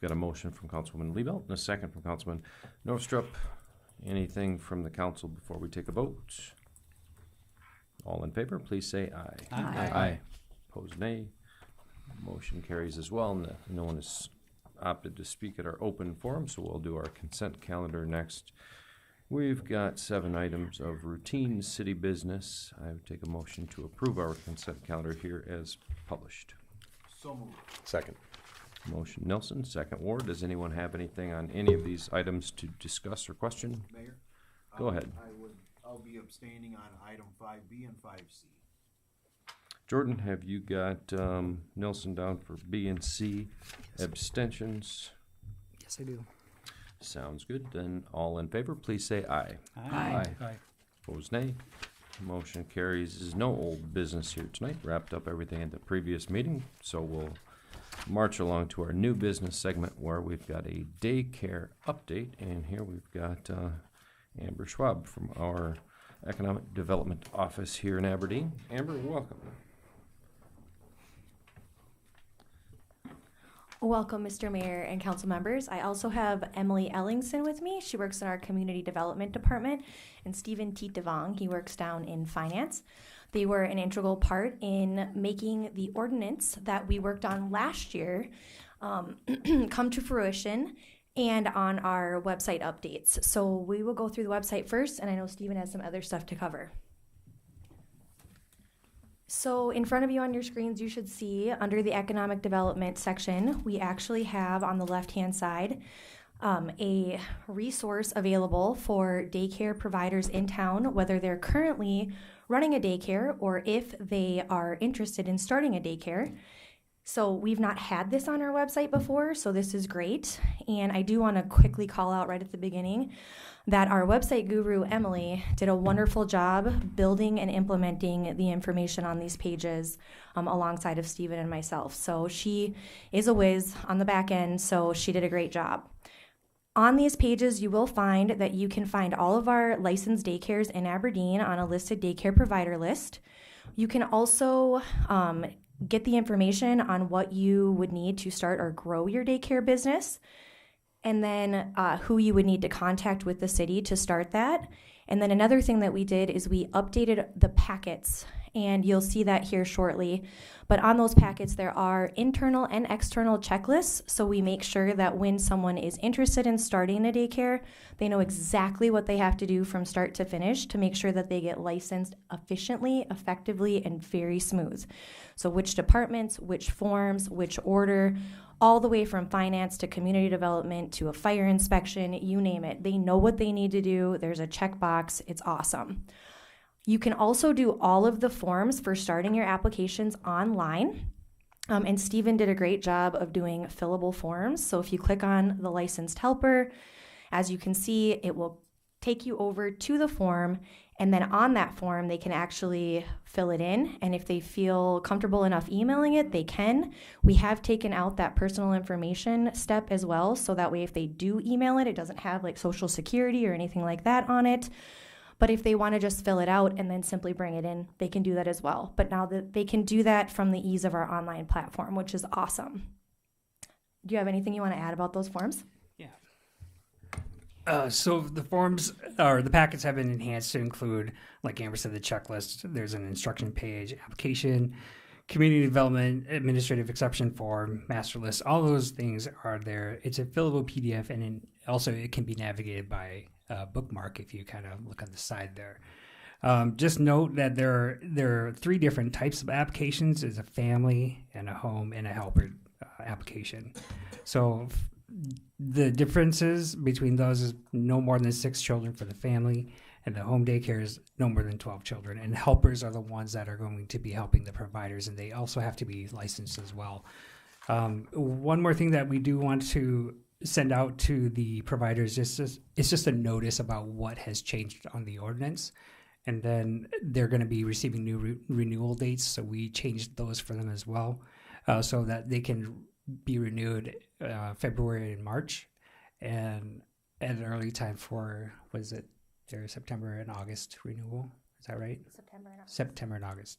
Got a motion from Councilwoman Liebelt and a second from Councilman Northstrup. Anything from the council before we take a vote? All in favor, please say aye. Aye. Opposed, nay. Motion carries as well. No one has opted to speak at our open forum, so we'll do our consent calendar next. We've got 7 items of routine city business. I would take a motion to approve our consent calendar here as published. So moved. Second. Motion Nelson, second Ward. Does anyone have anything on any of these items to discuss or question? Mayor? Go ahead. I'll be abstaining on item 5B and 5C. Jordan, have you got Nelson down for B and C? Abstentions? Yes, I do. Sounds good. Then all in favor, please say aye. Aye. Opposed, nay. Motion carries. There's no old business here tonight. Wrapped up everything in the previous meeting, so we'll march along to our new business segment where we've got a daycare update, and here we've got Amber Schwab from our Economic Development Office here in Aberdeen. Amber, welcome. Welcome, Mr. Mayor and council members. I also have Emily Ellingson with me. She works in our Community Development Department, and Stephen Titavong, he works down in finance. They were an integral part in making the ordinance that we worked on last year come to fruition and on our website updates. So we will go through the website first, and I know Stephen has some other stuff to cover. So in front of you on your screens, you should see under the economic development section, we actually have on the left-hand side a resource available for daycare providers in town, whether they're currently running a daycare or if they are interested in starting a daycare. So we've not had this on our website before, so this is great. And I do want to quickly call out right at the beginning that our website guru, Emily, did a wonderful job building and implementing the information on these pages alongside of Stephen and myself. So she is a whiz on the back end, so she did a great job. On these pages, you will find that you can find all of our licensed daycares in Aberdeen on a listed daycare provider list. You can also get the information on what you would need to start or grow your daycare business, and then who you would need to contact with the city to start that. And then another thing that we did is we updated the packets, and you'll see that here shortly. But on those packets, there are internal and external checklists, so we make sure that when someone is interested in starting a daycare, they know exactly what they have to do from start to finish to make sure that they get licensed efficiently, effectively, and very smooth. So which departments, which forms, which order, all the way from finance to community development to a fire inspection, you name it. They know what they need to do. There's a checkbox. It's awesome. You can also do all of the forms for starting your applications online. And Stephen did a great job of doing fillable forms. So if you click on the licensed helper, as you can see, it will take you over to the form. And then on that form, they can actually fill it in. And if they feel comfortable enough emailing it, they can. We have taken out that personal information step as well. So that way, if they do email it, it doesn't have like social security or anything like that on it. But if they want to just fill it out and then simply bring it in, they can do that as well. But now that they can do that from the ease of our online platform, which is awesome. Do you have anything you want to add about those forms? So the forms or the packets have been enhanced to include, like Amber said, the checklist. There's an instruction page, application, community development, administrative exception form, master list. All those things are there. It's a fillable PDF, and also it can be navigated by bookmark if you kind of look on the side there. Just note that there are 3 different types of applications. There's a family and a home and a helper application. So the differences between those is no more than 6 children for the family, and the home daycare is no more than 12 children. And helpers are the ones that are going to be helping the providers, and they also have to be licensed as well. One more thing that we do want to send out to the providers is just a notice about what has changed on the ordinance. And then they're going to be receiving new renewal dates, so we changed those for them as well, so that they can be renewed February and March, and at an early time for, their September and August renewal. Is that right? September and August. September and August.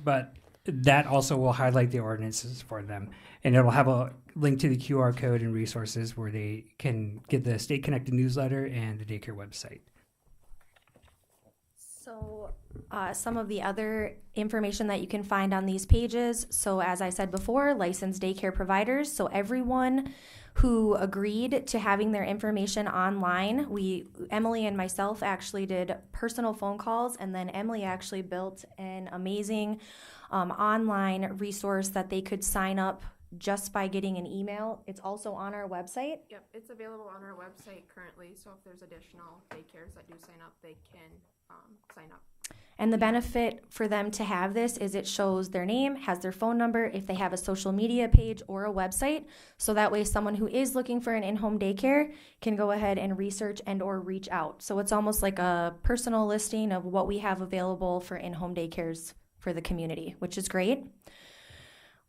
But That also will highlight the ordinances for them, and it'll have a link to the QR code and resources where they can get the State Connected newsletter and the daycare website. So some of the other information that you can find on these pages. So as I said before, licensed daycare providers. So everyone who agreed to having their information online, Emily and myself actually did personal phone calls, and then Emily actually built an amazing online resource that they could sign up just by getting an email. It's also on our website. Yep, it's available on our website currently, so if there's additional daycares that do sign up, they can sign up. And the benefit for them to have this is it shows their name, has their phone number, if they have a social media page or a website. So that way someone who is looking for an in-home daycare can go ahead and research and or reach out. So it's almost like a personal listing of what we have available for in-home daycares for the community, which is great.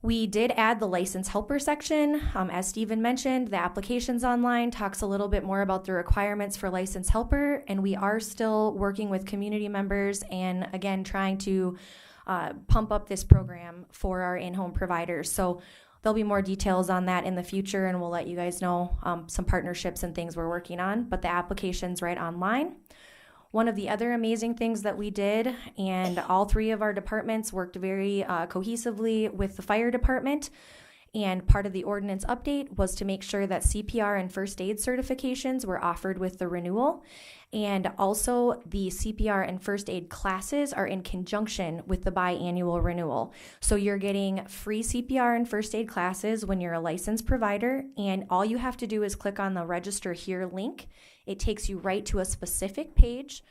We did add the license helper section. As Stephen mentioned, the applications online talks a little bit more about the requirements for license helper, and we are still working with community members and, again, trying to pump up this program for our in-home providers. So there'll be more details on that in the future, and we'll let you guys know some partnerships and things we're working on, but the application's right online. One of the other amazing things that we did, and all three of our departments worked very cohesively with the fire department, and part of the ordinance update was to make sure that CPR and first aid certifications were offered with the renewal. And also the CPR and first aid classes are in conjunction with the biannual renewal. So you're getting free CPR and first aid classes when you're a licensed provider, and all you have to do is click on the Register Here link. It takes you right to a specific page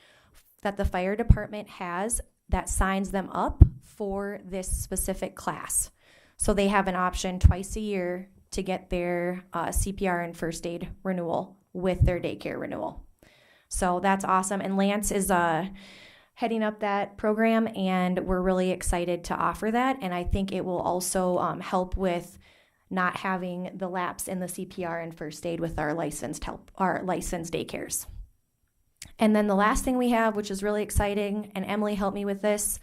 that the fire department has that signs them up for this specific class. So they have an option twice a year to get their CPR and first aid renewal with their daycare renewal. So that's awesome. And Lance is heading up that program, and we're really excited to offer that. And I think it will also help with not having the lapse in the CPR and first aid with our licensed daycares. And then the last thing we have, which is really exciting, and Emily helped me with this,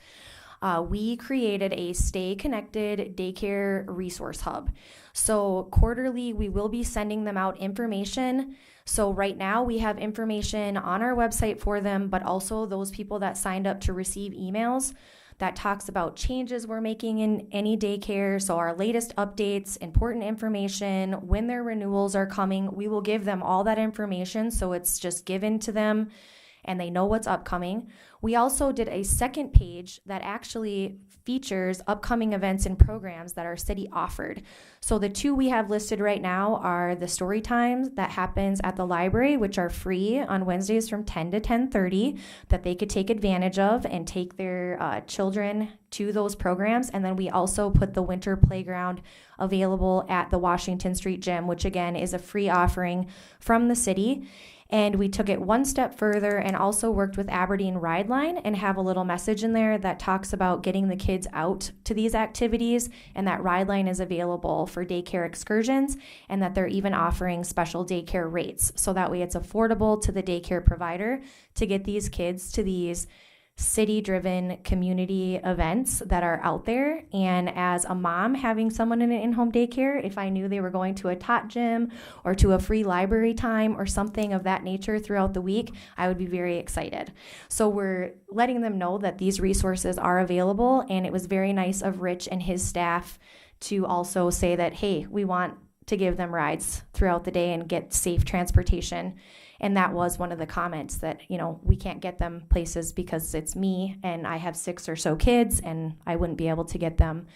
we created a Stay Connected Daycare Resource Hub. So quarterly, we will be sending them out information. So right now we have information on our website for them, but also those people that signed up to receive emails that talks about changes we're making in any daycare. So our latest updates, important information, when their renewals are coming, we will give them all that information. So it's just given to them and they know what's upcoming. We also did a second page that actually features upcoming events and programs that our city offered. So the two we have listed right now are the story times that happens at the library, which are free on Wednesdays from 10 to 10:30 that they could take advantage of and take their children to those programs. And then we also put the winter playground available at the Washington Street Gym, which again is a free offering from the city. And we took it one step further and also worked with Aberdeen Rideline and have a little message in there that talks about getting the kids out to these activities, and that Rideline is available for daycare excursions, and that they're even offering special daycare rates. So that way it's affordable to the daycare provider to get these kids to these city-driven community events that are out there. And as a mom having someone in an in-home daycare, if I knew they were going to a tot gym or to a free library time or something of that nature throughout the week, I would be very excited. So we're letting them know that these resources are available, and it was very nice of Rich and his staff to also say that, hey, we want to give them rides throughout the day and get safe transportation. And that was one of the comments that, we can't get them places because it's me and I have 6 or so kids and I wouldn't be able to get them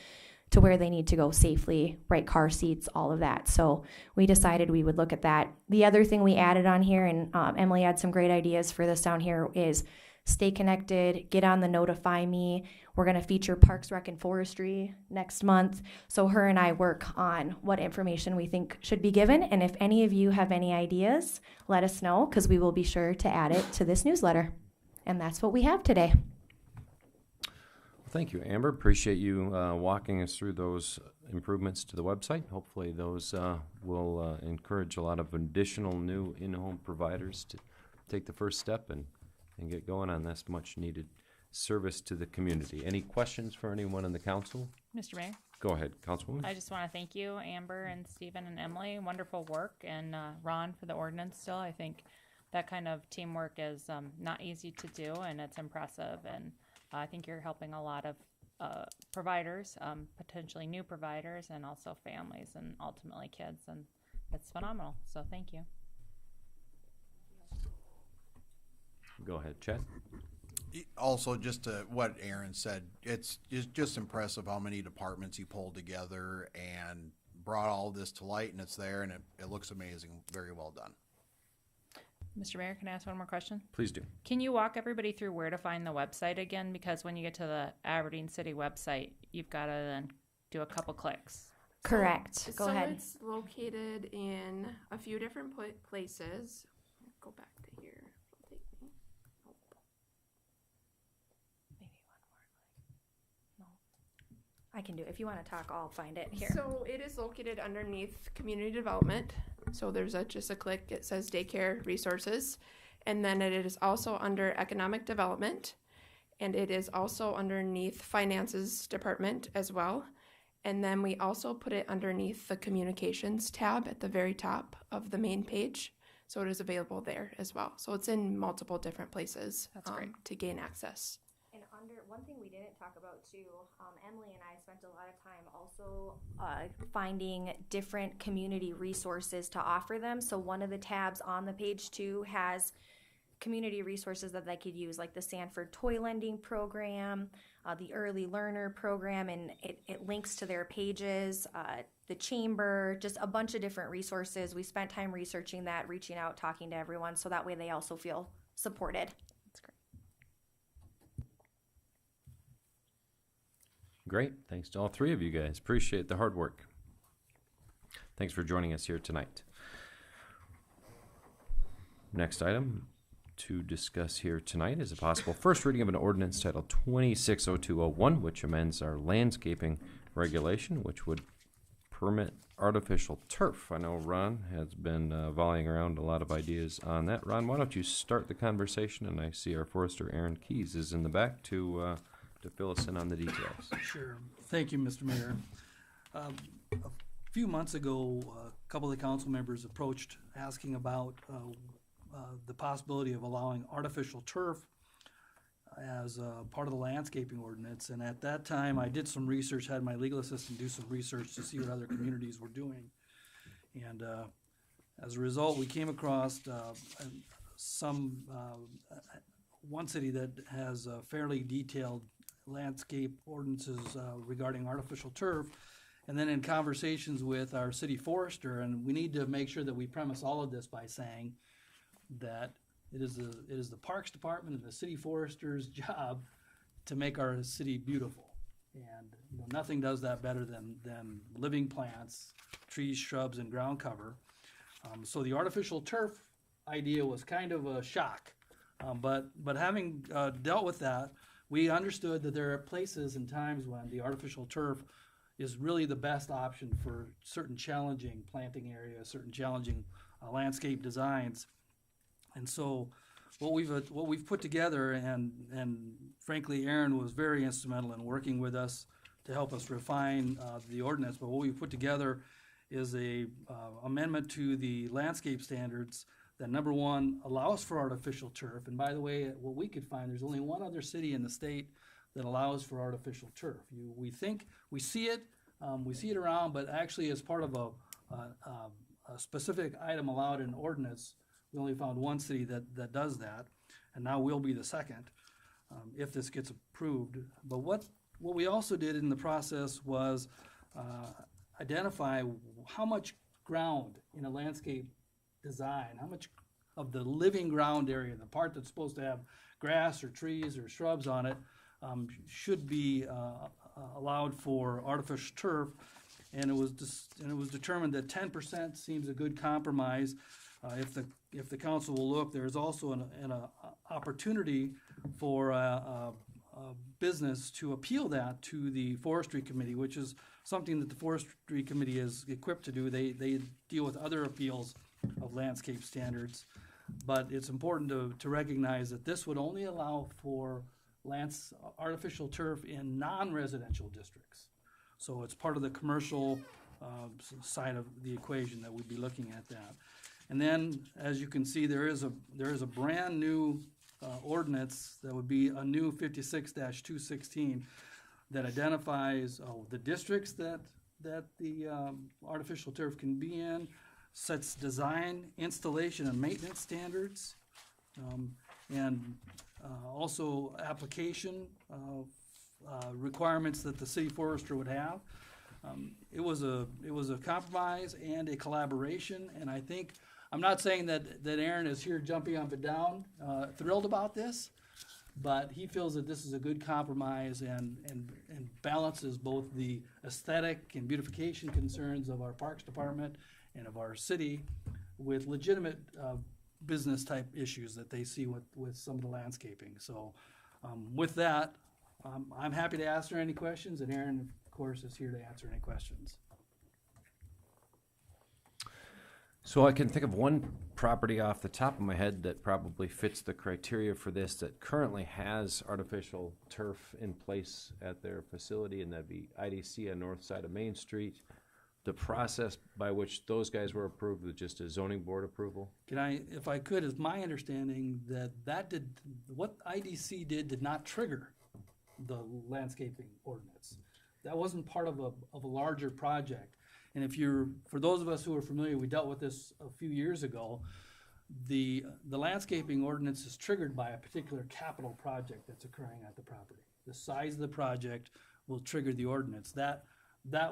to where they need to go safely, right car seats, all of that. So we decided we would look at that. The other thing we added on here, and Emily had some great ideas for this down here, is stay connected, get on the Notify Me. We're going to feature Parks, Rec, and Forestry next month. So her and I work on what information we think should be given. And if any of you have any ideas, let us know, because we will be sure to add it to this newsletter. And that's what we have today. Thank you, Amber. Appreciate you walking us through those improvements to the website. Hopefully those will encourage a lot of additional new in-home providers to take the first step and get going on this much needed service to the community. Any questions for anyone in the council? Mr. Mayor, Go ahead, Councilwoman. I just want to thank you, Amber and Stephen and Emily. Wonderful work, and Ron for the ordinance still. I think that kind of teamwork is not easy to do, and it's impressive. And I think you're helping a lot of providers, potentially new providers, and also families, and ultimately kids. And it's phenomenal. So thank you. Go ahead, Chad. Also, just to what Aaron said, it's just impressive how many departments he pulled together and brought all this to light, and it's there, and it looks amazing. Very well done. Mr. Mayor, can I ask one more question? Please do. Can you walk everybody through where to find the website again? Because when you get to the Aberdeen City website, you've got to then do a couple clicks. Correct. Go so ahead. It's located in a few different places. Go back to here. It'll take me. Nope. Maybe one more. I can do it. If you want to talk, I'll find it here. So it is located underneath community development. So there's just a click. It says daycare resources, and then it is also under economic development, and it is also underneath finances department as well. And then we also put it underneath the communications tab at the very top of the main page. So it is available there as well. So it's in multiple different places. That's great. To gain access. And one thing we didn't talk about too, Emily and I spent a lot of time also finding different community resources to offer them. So one of the tabs on the page too has community resources that they could use, like the Sanford Toy Lending Program, the Early Learner Program, and it links to their pages, the Chamber, just a bunch of different resources. We spent time researching that, reaching out, talking to everyone, so that way they also feel supported. That's great. Great. Thanks to all three of you guys. Appreciate the hard work. Thanks for joining us here tonight. Next item to discuss here tonight is a possible first reading of an ordinance titled 260201, which amends our landscaping regulation, which would permit artificial turf. I know Ron has been volleying around a lot of ideas on that. Ron, why don't you start the conversation? And I see our forester, Aaron Keys, is in the back to fill us in on the details. Sure. Thank you, Mr. Mayor. A few months ago, a couple of the council members approached asking about the possibility of allowing artificial turf as part of the landscaping ordinance. And at that time, I did some research, had my legal assistant do some research to see what other communities were doing. And as a result, we came across one city that has fairly detailed landscape ordinances regarding artificial turf. And then in conversations with our city forester, and we need to make sure that we premise all of this by saying that it is the Parks Department and the city forester's job to make our city beautiful. And nothing does that better than living plants, trees, shrubs, and ground cover. So the artificial turf idea was kind of a shock. But having dealt with that, we understood that there are places and times when the artificial turf is really the best option for certain challenging planting areas, certain challenging landscape designs. And so what we've put together, and frankly, Aaron was very instrumental in working with us to help us refine the ordinance. But what we've put together is a amendment to the landscape standards that, number one, allows for artificial turf. And by the way, what we could find, there's only one other city in the state that allows for artificial turf. We think we see it around, but actually as part of a specific item allowed in ordinance, we only found one city that does that, and now we'll be the second if this gets approved. But what we also did in the process was identify how much ground in a landscape design, how much of the living ground area, the part that's supposed to have grass or trees or shrubs on it, should be allowed for artificial turf. And it was determined that 10% seems a good compromise. If the council will look, there's also an opportunity for a business to appeal that to the forestry committee, which is something that the forestry committee is equipped to do. They deal with other appeals of landscape standards, but it's important to recognize that this would only allow for artificial turf in non-residential districts. So it's part of the commercial side of the equation that we'd be looking at that. And then, as you can see, there is a brand new ordinance that would be a new 56-216 that identifies the districts that the artificial turf can be in, sets design, installation, and maintenance standards, and also application requirements that the city forester would have. It was a compromise and a collaboration, and I think, I'm not saying that Aaron is here jumping up and down, thrilled about this, but he feels that this is a good compromise and balances both the aesthetic and beautification concerns of our Parks Department and of our city with legitimate business type issues that they see with some of the landscaping. So with that, I'm happy to answer any questions, and Aaron, of course, is here to answer any questions. So I can think of one property off the top of my head that probably fits the criteria for this, that currently has artificial turf in place at their facility, and that'd be IDC on north side of Main Street. The process by which those guys were approved was just a zoning board approval. Can I, if I could, is my understanding that what IDC did not trigger the landscaping ordinance. That wasn't part of a larger project. And for those of us who are familiar, we dealt with this a few years ago, the landscaping ordinance is triggered by a particular capital project that's occurring at the property. The size of the project will trigger the ordinance. That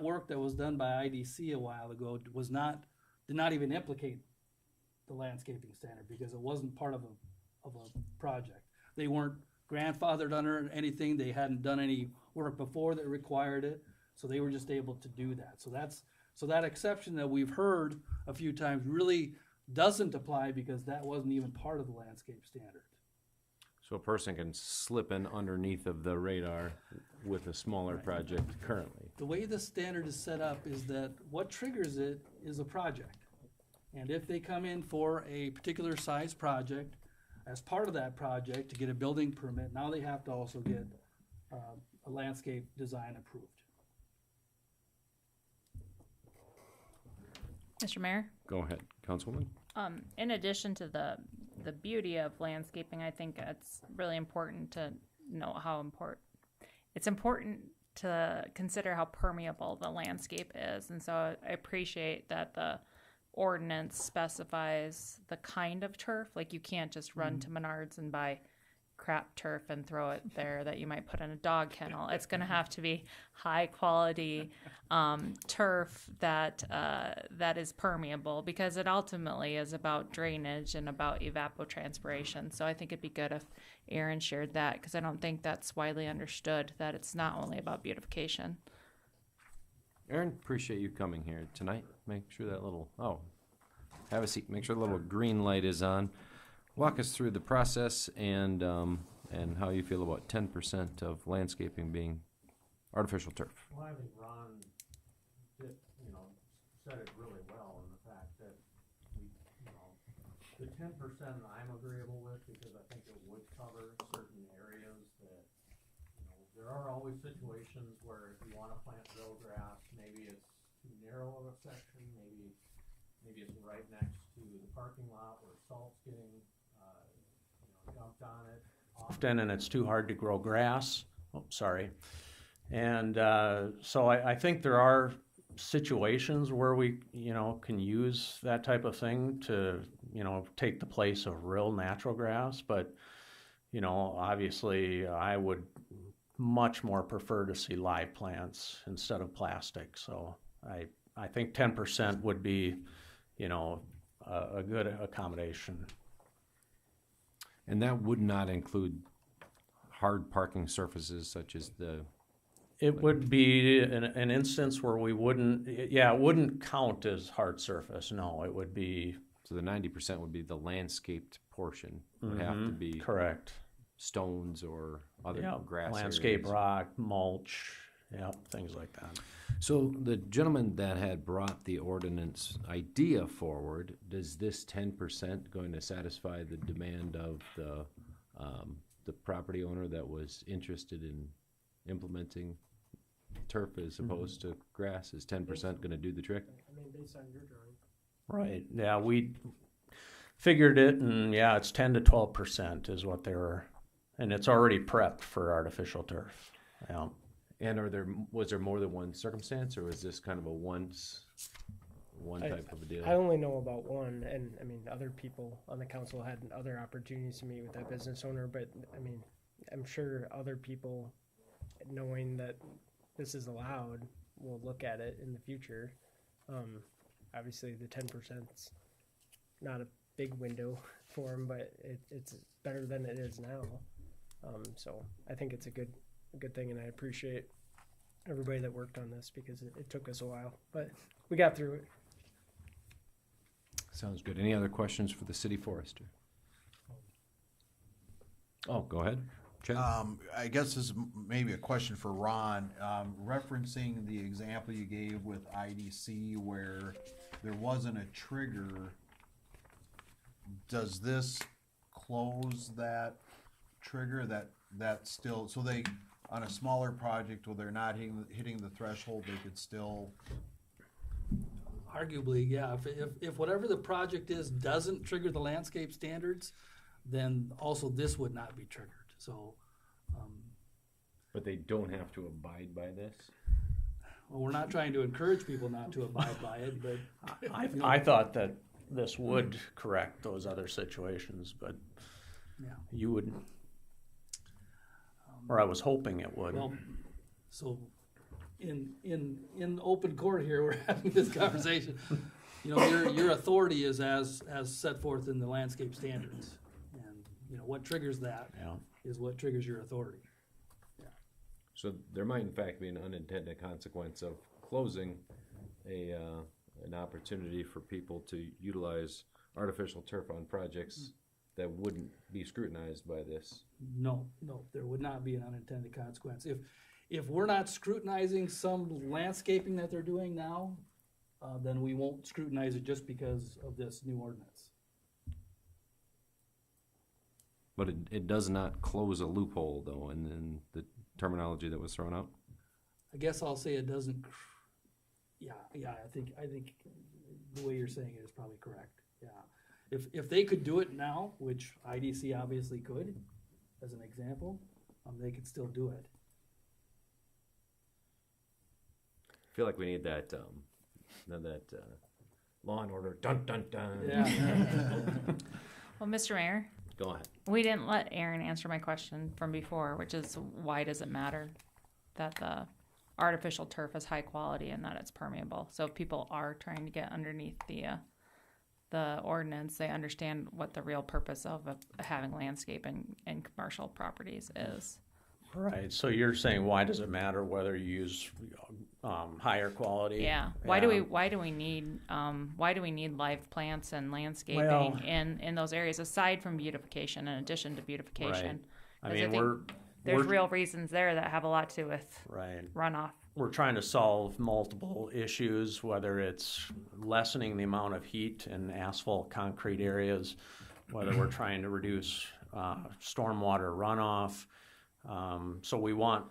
work that was done by IDC a while ago did not even implicate the landscaping standard because it wasn't part of a project. They weren't grandfathered under anything. They hadn't done any work before that required it, so they were just able to do that. So that exception that we've heard a few times really doesn't apply because that wasn't even part of the landscape standard. So a person can slip in underneath of the radar with a smaller project currently. The way the standard is set up is that what triggers it is a project. And if they come in for a particular size project, as part of that project to get a building permit, now they have to also get a landscape design approved. Mr. Mayor? Go ahead, Councilwoman. In addition to the beauty of landscaping, I think it's really important to know it's important to consider how permeable the landscape is. And so I appreciate that the ordinance specifies the kind of turf. Like you can't just run to Menards and buy crap turf and throw it there that you might put in a dog kennel. It's going to have to be high quality turf that is permeable, because it ultimately is about drainage and about evapotranspiration. So I think it'd be good if Aaron shared that, because I don't think that's widely understood, that it's not only about beautification. Aaron, appreciate you coming here tonight. Make sure that have a seat. Make sure the little green light is on. Walk us through the process and how you feel about 10% of landscaping being artificial turf. Well, I think Ron did, said it really well in the fact that the 10% I'm agreeable with, because I think it would cover certain areas that, there are always situations where if you want to plant real grass, maybe it's too narrow of a section, maybe it's right next to the parking lot where salt's getting dumped on it often, and it's too hard to grow grass. Oh, sorry. And so I think there are situations where we, can use that type of thing to, take the place of real natural grass. But, obviously I would much more prefer to see live plants instead of plastic. So I think 10% would be, a good accommodation. And that would not include hard parking surfaces such as the... It would be an instance where it wouldn't count as hard surface. No, it would be... So the 90% would be the landscaped portion. Would have to be... Correct. Stones or other grass landscape, areas. rock, mulch, things like that. So the gentleman that had brought the ordinance idea forward, does this 10% going to satisfy the demand of the the property owner that was interested in implementing turf as opposed to grass? Is 10% gonna do the trick? I mean, based on your drawing. Right, yeah, we figured it, and yeah, it's 10 to 12% is what they were, and it's already prepped for artificial turf. Yeah. And was there more than one circumstance, or was this kind of a one I- type of a deal? I only know about one, and I mean, other people on the council had other opportunities to meet with that business owner, but I mean, I'm sure other people, knowing that this is allowed, will look at it in the future. Obviously, the 10%'s not a big window for them, but it's better than it is now. So I think it's a good thing, and I appreciate everybody that worked on this because it took us a while, but we got through it. Sounds good. Any other questions for the city forester? Oh, go ahead, Chad. I guess this is maybe a question for Ron, referencing the example you gave with IDC where there wasn't a trigger. Does this close that trigger that still, so they, on a smaller project where they're not hitting the threshold, they could still? Arguably, yeah, if whatever the project is doesn't trigger the landscape standards, then also this would not be triggered, so. But they don't have to abide by this? Well, we're not trying to encourage people not to abide by it, but. I thought that this would correct those other situations, but Yeah. you would, or I was hoping it would. Well, so in open court here, we're having this conversation. You know, your authority is as set forth in the landscape standards. And, you know, what triggers that Yeah. is what triggers your authority. So there might in fact be an unintended consequence of closing an opportunity for people to utilize artificial turf on projects that wouldn't be scrutinized by this. No, there would not be an unintended consequence. If we're not scrutinizing some landscaping that they're doing now, then we won't scrutinize it just because of this new ordinance. But it does not close a loophole though in the terminology that was thrown out? I guess I'll say it doesn't. Yeah. I think the way you're saying it is probably correct. Yeah. If they could do it now, which IDC obviously could, as an example, they could still do it. I feel like we need that Law and Order dun dun dun. Yeah. Well, Mr. Mayor, Go ahead. we didn't let Aaron answer my question from before, which is why does it matter that the artificial turf is high quality and that it's permeable? So if people are trying to get underneath the ordinance, they understand what the real purpose of having landscaping in commercial properties is. Right, so you're saying why does it matter whether you use higher quality? Yeah. Why do we need live plants and landscaping Well- in those areas aside from beautification, in addition to beautification? I 'Cause mean, think there's real reasons there that have a lot to do with right. runoff. We're trying to solve multiple issues, whether it's lessening the amount of heat in asphalt concrete areas, whether we're trying to reduce stormwater runoff. So we want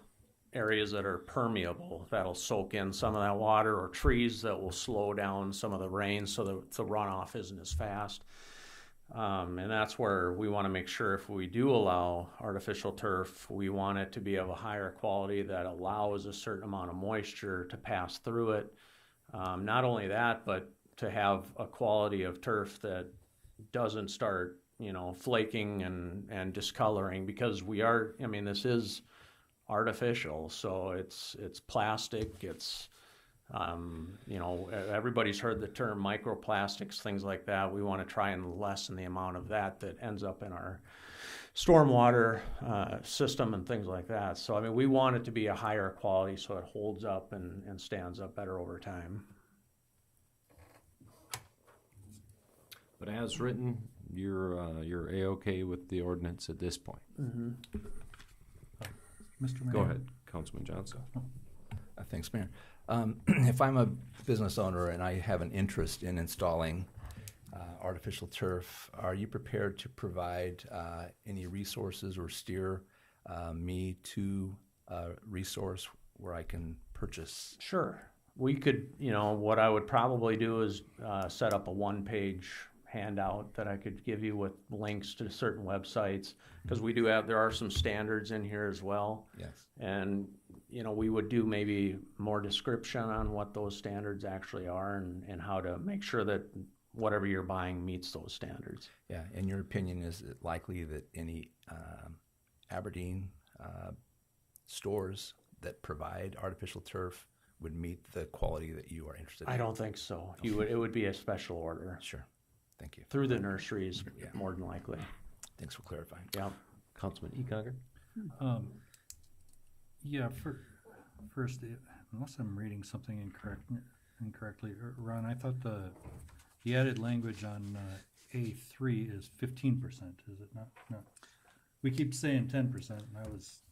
areas that are permeable, that'll soak in some of that water, or trees that will slow down some of the rain so that the runoff isn't as fast. And that's where we want to make sure if we do allow artificial turf, we want it to be of a higher quality that allows a certain amount of moisture to pass through it. Not only that, but to have a quality of turf that doesn't start, flaking and discoloring, because this is artificial, so it's plastic, it's everybody's heard the term microplastics, things like that. We want to try and lessen the amount of that ends up in our stormwater system and things like that. So, we want it to be a higher quality so it holds up and stands up better over time. But as written, you're A-okay with the ordinance at this point. Mm-hmm. Mr. Mayor. Go ahead, Councilman Johnson. Thanks, Mayor. If I'm a business owner and I have an interest in installing artificial turf. Are you prepared to provide any resources or steer me to a resource where I can purchase? Sure. We could, what I would probably do is set up a one-page handout that I could give you with links to certain websites, because there are some standards in here as well. Yes. And, we would do maybe more description on what those standards actually are and how to make sure that whatever you're buying meets those standards. Yeah. In your opinion, is it likely that any Aberdeen stores that provide artificial turf would meet the quality that you are interested in? I don't think so. It would be a special order. Sure. Thank you. Through the nurseries, more than likely. Thanks for clarifying. Yeah. Councilman Econger? First, unless I'm reading something incorrectly, Ron, I thought the added language on A3 is 15%, is it not? No. We keep saying 10%, and I was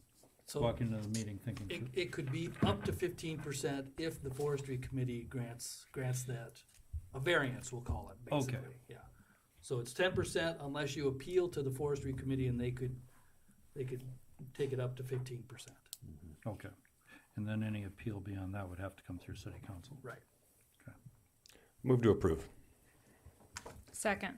walking into the meeting thinking. It could be up to 15% if the forestry committee grants that, a variance, we'll call it, basically. Okay. Yeah. So it's 10% unless you appeal to the forestry committee, and they could take it up to 15%. Okay. And then any appeal beyond that would have to come through city council. Right. Okay. Move to approve. Second.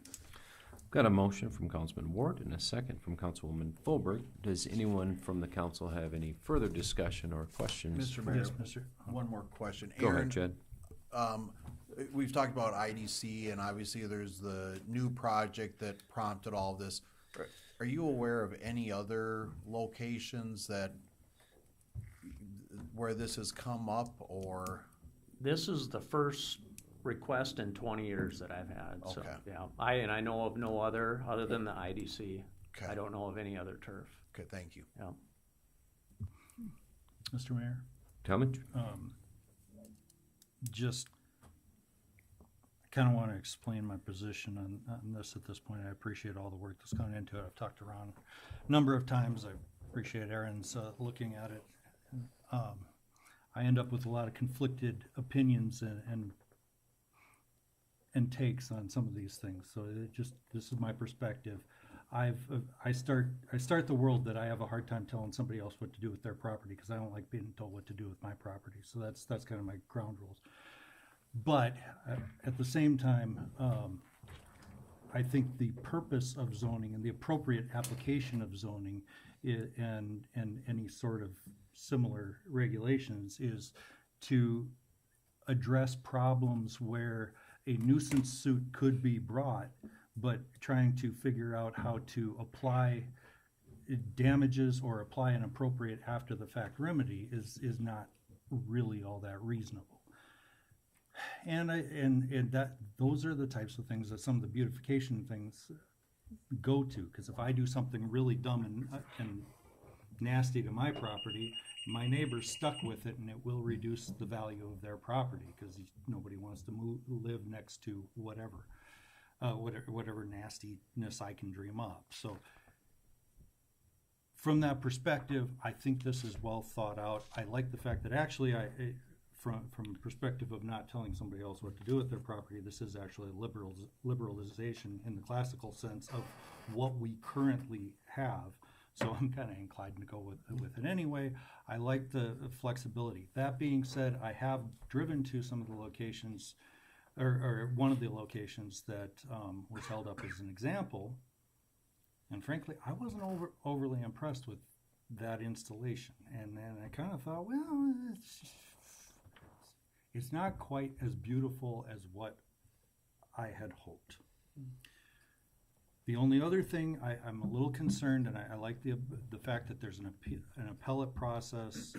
Got a motion from Councilman Ward and a second from Councilwoman Fulberg. Does anyone from the council have any further discussion or questions? Mr. Mayor, Yes, Mr. one more question. Go Aaron, ahead, Jed. We've talked about IDC, and obviously there's the new project that prompted all of this. Are you aware of any other locations where this has come up, or? This is the first request in 20 years that I've had. So, Okay. yeah, I know of no other than the IDC. Okay. I don't know of any other turf. Okay, thank you. Yeah. Mr. Mayor? Talmadge? Just kind of want to explain my position on this at this point. I appreciate all the work that's gone into it. I've talked to Ron a number of times. I appreciate Aaron's looking at it. I end up with a lot of conflicted opinions and takes on some of these things. So this is my perspective. I start the world that I have a hard time telling somebody else what to do with their property, because I don't like being told what to do with my property. So that's kind of my ground rules. But at the same time, I think the purpose of zoning and the appropriate application of zoning and any sort of similar regulations is to address problems where a nuisance suit could be brought, but trying to figure out how to apply damages or apply an appropriate after the fact remedy is not really all that reasonable. And that those are the types of things that some of the beautification things go to, because if I do something really dumb and nasty to my property, my neighbor's stuck with it, and it will reduce the value of their property, because nobody wants to live next to whatever nastiness I can dream up. So from that perspective, I think this is well thought out. I like the fact that actually from a perspective of not telling somebody else what to do with their property, this is actually a liberalization in the classical sense of what we currently have. So I'm kind of inclined to go with it anyway. I like the flexibility. That being said, I have driven to some of the locations, or one of the locations that was held up as an example, and frankly, I wasn't overly impressed with that installation. And then I kind of thought, well, it's not quite as beautiful as what I had hoped. The only other thing I'm a little concerned, and I like the fact that there's an appellate process.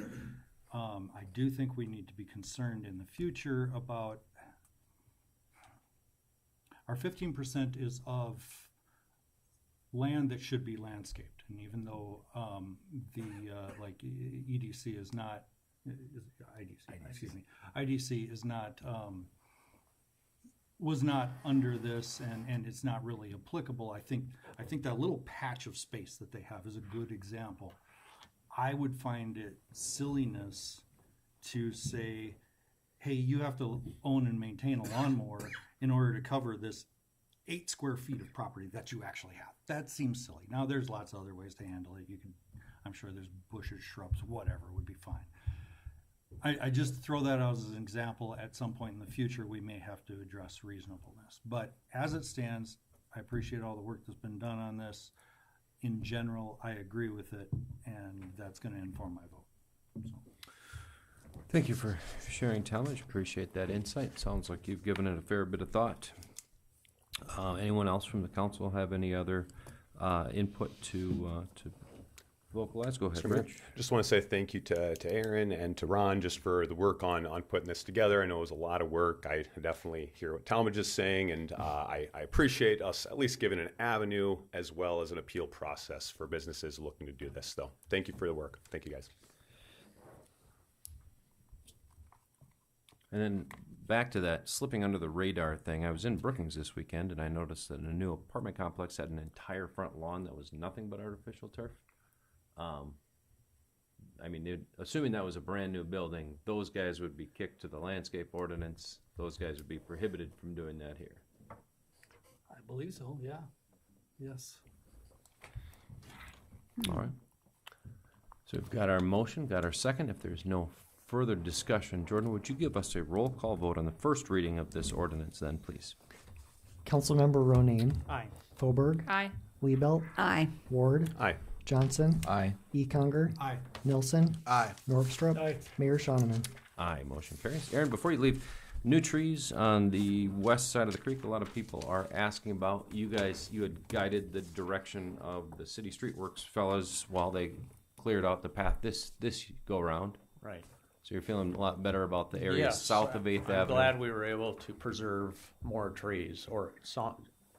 I do think we need to be concerned in the future about our 15% is of land that should be landscaped, and even though EDC is not. IDC is not was not under this, and it's not really applicable. I think that little patch of space that they have is a good example. I would find it silliness to say, hey, you have to own and maintain a lawnmower in order to cover this 8 square feet of property that you actually have. That seems silly. Now, there's lots of other ways to handle it. You can, I'm sure there's bushes, shrubs, whatever would be fine. I just throw that out as an example. At some point in the future, we may have to address reasonableness. But as it stands, I appreciate all the work that's been done on this. In general, I agree with it, and that's going to inform my vote. So. Thank you for sharing, Talmadge. Appreciate that insight. Sounds like you've given it a fair bit of thought. Anyone else from the council have any other input to vocalize? Go ahead, Mr. Mayor, Rich. just want to say thank you to Aaron and to Ron just for the work on putting this together. I know it was a lot of work. I definitely hear what Talmadge is saying, and I appreciate us at least giving an avenue as well as an appeal process for businesses looking to do this. So thank you for the work. Thank you, guys. And then back to that slipping under the radar thing. I was in Brookings this weekend, and I noticed that a new apartment complex had an entire front lawn that was nothing but artificial turf. I mean, assuming that was a brand new building, those guys would be kicked to the landscape ordinance. Those guys would be prohibited from doing that here. I believe so, yeah. Yes. All right. So we've got our motion, got our second. If there's no further discussion, Jordan, would you give us a roll call vote on the first reading of this ordinance then, please? Councilmember Ronayne. Aye. Foberg. Aye. Liebelt. Aye. Ward. Aye. Johnson. Aye. Econger. Aye. Nilsson. Aye. Norvstrup. Aye. Mayor Shoneman. Aye, motion carries. Aaron, before you leave, new trees on the west side of the creek, a lot of people are asking about. You guys, you had guided the direction of the City Street Works fellas while they cleared out the path this go around. Right. So you're feeling a lot better about the area Yes, south of 8th I'm Avenue. glad we were able to preserve more trees, or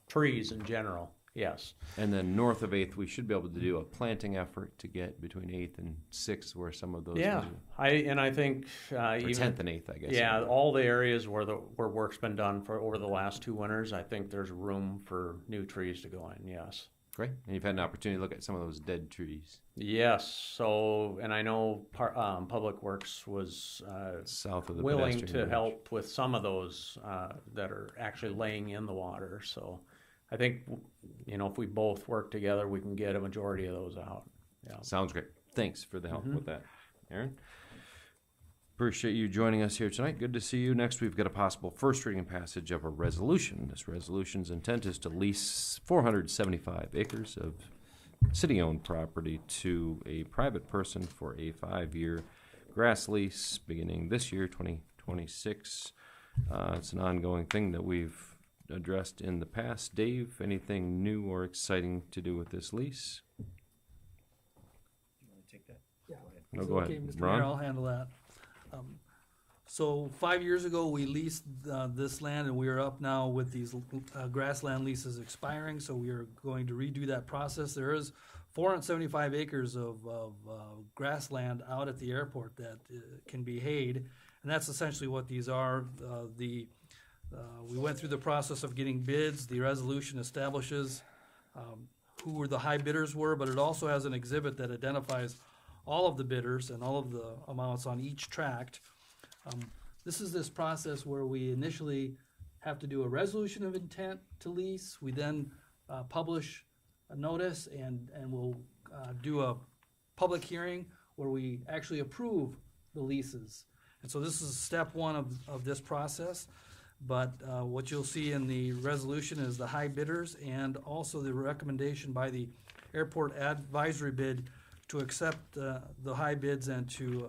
trees in general, yes. And then north of 8th, we should be able to do a planting effort to get between 8th and 6th where some of those... Yeah, I think or even 10th and 8th, I guess. Yeah, all the areas where work's been done for over the last 2 winters, I think there's room for new trees to go in, yes. Great. And you've had an opportunity to look at some of those dead trees. Yes, so, and I know Public Works was south of the willing pedestrian to bridge. help with some of those that are actually laying in the water. So I think, if we both work together, we can get a majority of those out. Yeah. Sounds great. Thanks for the help with that, Aaron. Appreciate you joining us here tonight. Good to see you. Next, we've got a possible first reading passage of a resolution. This resolution's intent is to lease 475 acres of city-owned property to a private person for a 5-year grass lease beginning this year, 2026. It's an ongoing thing that we've addressed in the past. Dave, anything new or exciting to do with this lease? You want to take that? Yeah. No, go ahead. Okay, Mr. Ron? Mayor, I'll handle that. So 5 years ago, we leased this land, and we are up now with these grassland leases expiring, so we are going to redo that process. There is 475 acres of grassland out at the airport that can be hayed, and that's essentially what these are. We went through the process of getting bids. The resolution establishes who the high bidders were, but it also has an exhibit that identifies all of the bidders and all of the amounts on each tract. This is this process where we initially have to do a resolution of intent to lease. We then publish a notice and we'll do a public hearing where we actually approve the leases. And so this is step one of this process. But what you'll see in the resolution is the high bidders and also the recommendation by the airport advisory bid to accept the high bids and to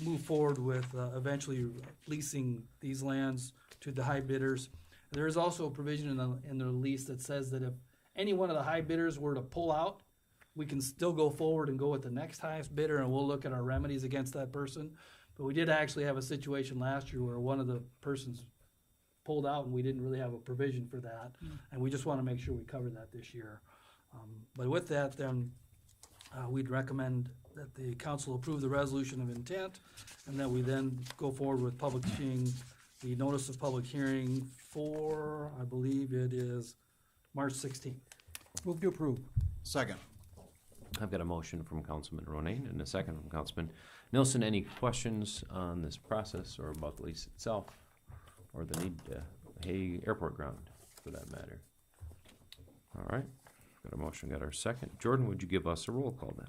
move forward with eventually leasing these lands to the high bidders. There is also a provision in the lease that says that if any one of the high bidders were to pull out, we can still go forward and go with the next highest bidder, and we'll look at our remedies against that person. But we did actually have a situation last year where one of the persons pulled out, and we didn't really have a provision for that. And we just want to make sure we cover that this year. But with that, then we'd recommend that the council approve the resolution of intent, and that we then go forward with publishing the notice of public hearing for, I believe it is March 16th. Move to approve. Second. I've got a motion from Councilman Ronayne and a second from Councilman Nilsson. Any questions on this process or about the lease itself or the need to hay airport ground? for that matter. All right, got a motion, got our second. Jordan, would you give us a roll call then?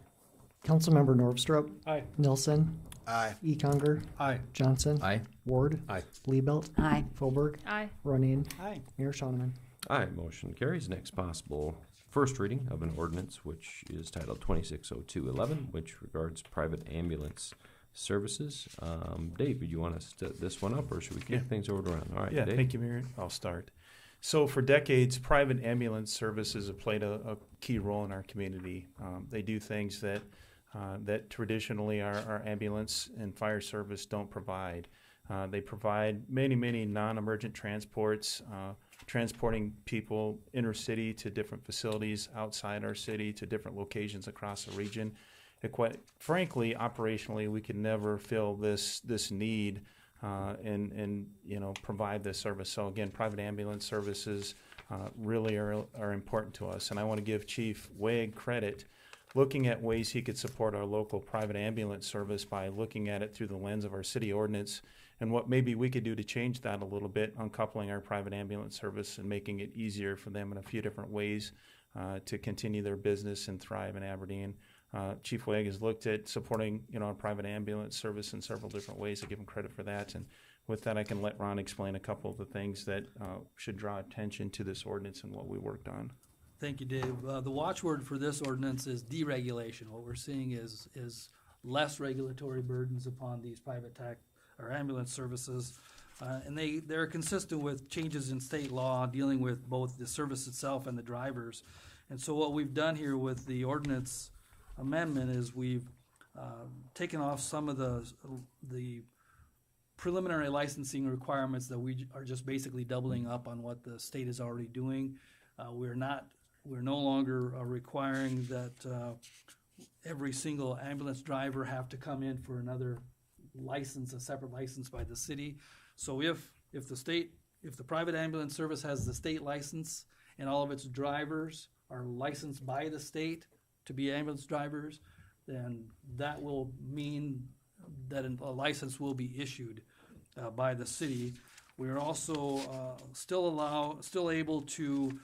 Councilmember Norvstrup, Aye. Nilsson, Aye. Econger, Aye. Johnson, Aye. Ward, Aye. Liebelt, Aye. Philberg, Aye. Ronin, Aye. Mayor Shonneman. Aye, motion carries. Next possible first reading of an ordinance which is titled 260211, which regards private ambulance services. Dave, did you want to set this one up, or should we kick things over to Ron? All right, Yeah, Dave. thank you, Mayor. I'll start. So for decades, private ambulance services have played a key role in our community. They do things that traditionally our ambulance and fire service don't provide. They provide many non-emergent transports, transporting people inter-city to different facilities outside our city to different locations across the region. Quite frankly, operationally, we can never fill this need and provide this service. So again, private ambulance services really are important to us. And I want to give Chief Wade credit, looking at ways he could support our local private ambulance service by looking at it through the lens of our city ordinance and what maybe we could do to change that a little bit, uncoupling our private ambulance service and making it easier for them in a few different ways to continue their business and thrive in Aberdeen. Chief Wade has looked at supporting, a private ambulance service in several different ways. I give him credit for that. And with that, I can let Ron explain a couple of the things that should draw attention to this ordinance and what we worked on. Thank you, Dave. The watchword for this ordinance is deregulation. What we're seeing is less regulatory burdens upon these private or ambulance services. And they're consistent with changes in state law dealing with both the service itself and the drivers. And so what we've done here with the ordinance amendment is we've taken off some of the preliminary licensing requirements that we are just basically doubling up on what the state is already doing. We're no longer requiring that every single ambulance driver have to come in for another license, a separate license by the city. So if the private ambulance service has the state license and all of its drivers are licensed by the state to be ambulance drivers, then that will mean that a license will be issued by the city. We are also still able to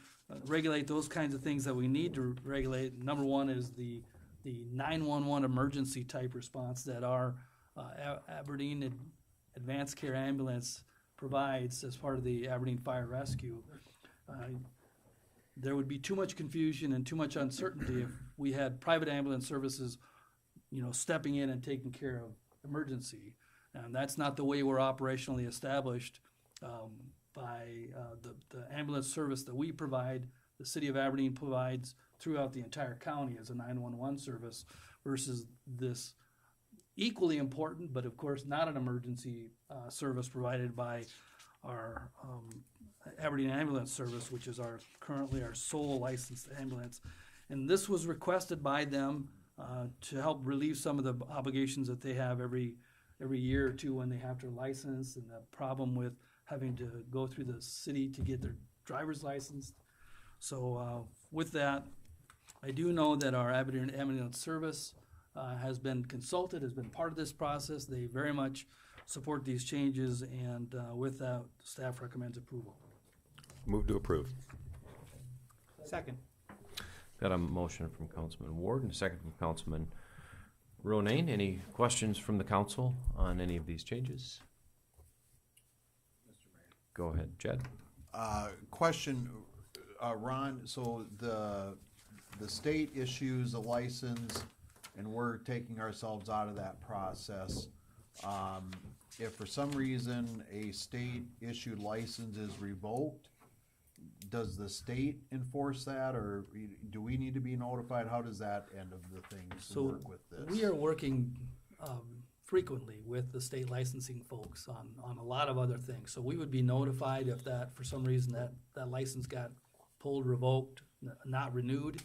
regulate those kinds of things that we need to regulate. Number one is the 911 emergency type response that our Aberdeen Advanced Care Ambulance provides as part of the Aberdeen Fire Rescue. There would be too much confusion and too much uncertainty if we had private ambulance services, stepping in and taking care of emergency. And that's not the way we're operationally established by the ambulance service that we provide, the city of Aberdeen provides throughout the entire county as a 911 service, versus this equally important, but of course not an emergency service provided by our Aberdeen Ambulance Service, which is currently our sole licensed ambulance. And this was requested by them to help relieve some of the obligations that they have every year or two when they have to license, and the problem with having to go through the city to get their driver's license. So with that, I do know that our Aberdeen Ambulance Service has been consulted, has been part of this process. They very much support these changes, and with that, staff recommends approval. Move to approve. Second. Got a motion from Councilman Ward and a second from Councilman Ronayne. Any questions from the council on any of these changes? Go ahead, Jed. Question, Ron, so the state issues a license and we're taking ourselves out of that process. If for some reason a state issued license is revoked, does the state enforce that, or do we need to be notified? How does that end of the things work with this? We are working frequently with the state licensing folks on a lot of other things. So we would be notified if that, for some reason, that license got pulled, revoked, not renewed.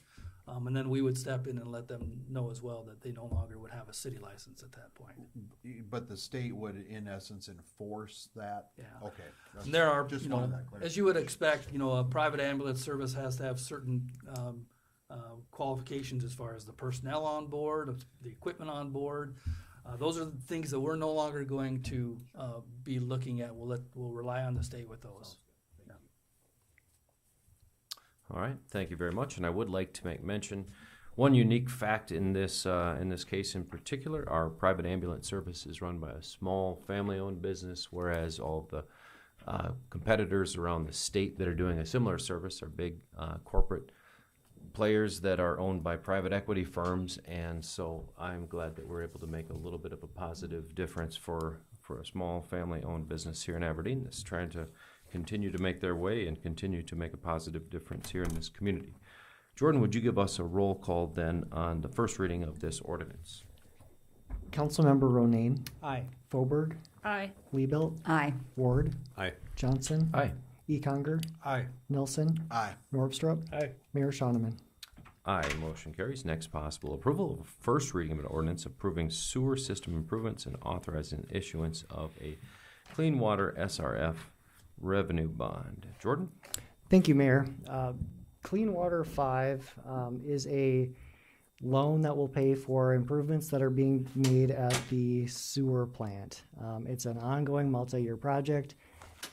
And then we would step in and let them know as well that they no longer would have a city license at that point. But the state would, in essence, enforce that? Yeah. Okay. And there are, Just wanted that as you would expect, a private ambulance service has to have certain qualifications as far as the personnel on board, the equipment on board. Those are the things that we're no longer going to be looking at. We'll rely on the state with those. All right, thank you very much. And I would like to make mention, one unique fact in this case in particular, our private ambulance service is run by a small family-owned business, whereas all of the competitors around the state that are doing a similar service are big corporate players that are owned by private equity firms. And so I'm glad that we're able to make a little bit of a positive difference for a small family-owned business here in Aberdeen that's trying to continue to make their way and continue to make a positive difference here in this community. Jordan, would you give us a roll call then on the first reading of this ordinance? Councilmember Ronayne. Aye. Fauberg. Aye. Liebelt. Aye. Ward. Aye. Johnson. Aye. Econger. Aye. Nelson. Aye. Norvstrup. Aye. Mayor Shonneman. Aye, motion carries. Next, possible approval of first reading of an ordinance approving sewer system improvements and authorizing issuance of a clean water SRF revenue bond. Jordan? Thank you, Mayor. Clean Water 5 is a loan that will pay for improvements that are being made at the sewer plant. It's an ongoing multi-year project.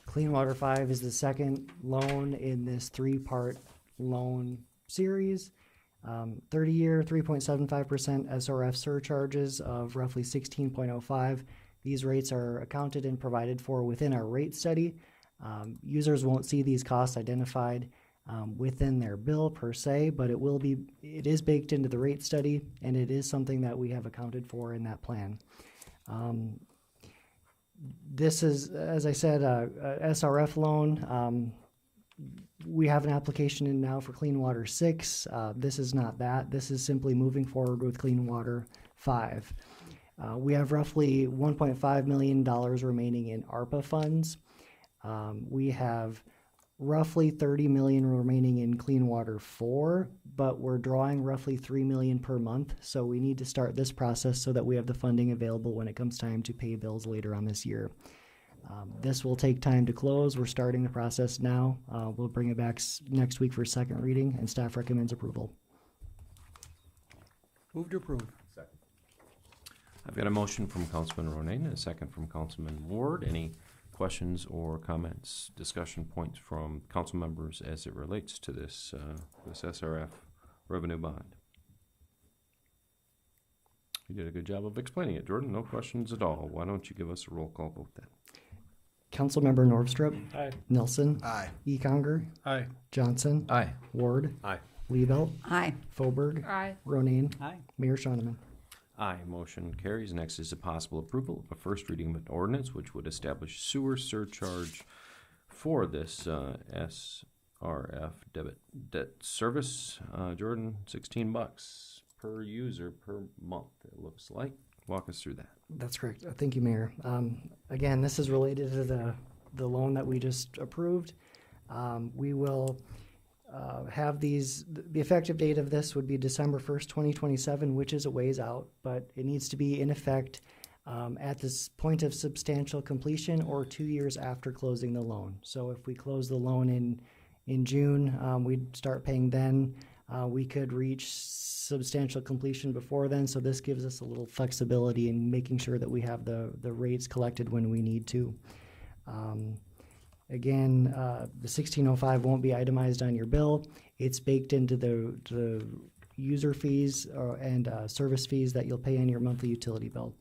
Clean Water 5 is the second loan in this three-part loan series. 30-year, 3.75% SRF surcharges of roughly 16.05. These rates are accounted and provided for within our rate study. Users won't see these costs identified within their bill per se, but it is baked into the rate study, and it is something that we have accounted for in that plan. This is, as I said, a SRF loan. We have an application in now for Clean Water 6. This is not that. This is simply moving forward with Clean Water 5. We have roughly $1.5 million remaining in ARPA funds. We have roughly $30 million remaining in Clean Water 4, but we're drawing roughly $3 million per month. So we need to start this process so that we have the funding available when it comes time to pay bills later on this year. This will take time to close. We're starting the process now. We'll bring it back next week for second reading, and staff recommends approval. Move to approve. Second. I've got a motion from Councilman Ronayne and a second from Councilman Ward. Any questions or comments, discussion points from council members as it relates to this SRF revenue bond? You did a good job of explaining it, Jordan. No questions at all. Why don't you give us a roll call vote then? Councilmember Norvstrup. Aye. Nelson. Aye. Econger. Aye. Johnson. Aye. Ward. Aye. Liebelt. Aye. Fauberg. Aye. Ronayne. Aye. Mayor Shonneman. Aye, motion carries. Next is a possible approval of a first reading of an ordinance which would establish sewer surcharge for this SRF debit debt service. Jordan, $16 per user per month, it looks like. Walk us through that. That's correct. Thank you, Mayor. Again, this is related to the loan that we just approved. We will have these, the effective date of this would be December 1st, 2027, which is a ways out, but it needs to be in effect at this point of substantial completion or 2 years after closing the loan. So if we close the loan in June, we'd start paying then. We could reach substantial completion before then, so this gives us a little flexibility in making sure that we have the rates collected when we need to. Again, the 1605 won't be itemized on your bill. It's baked into the user fees and service fees that you'll pay in your monthly utility bill.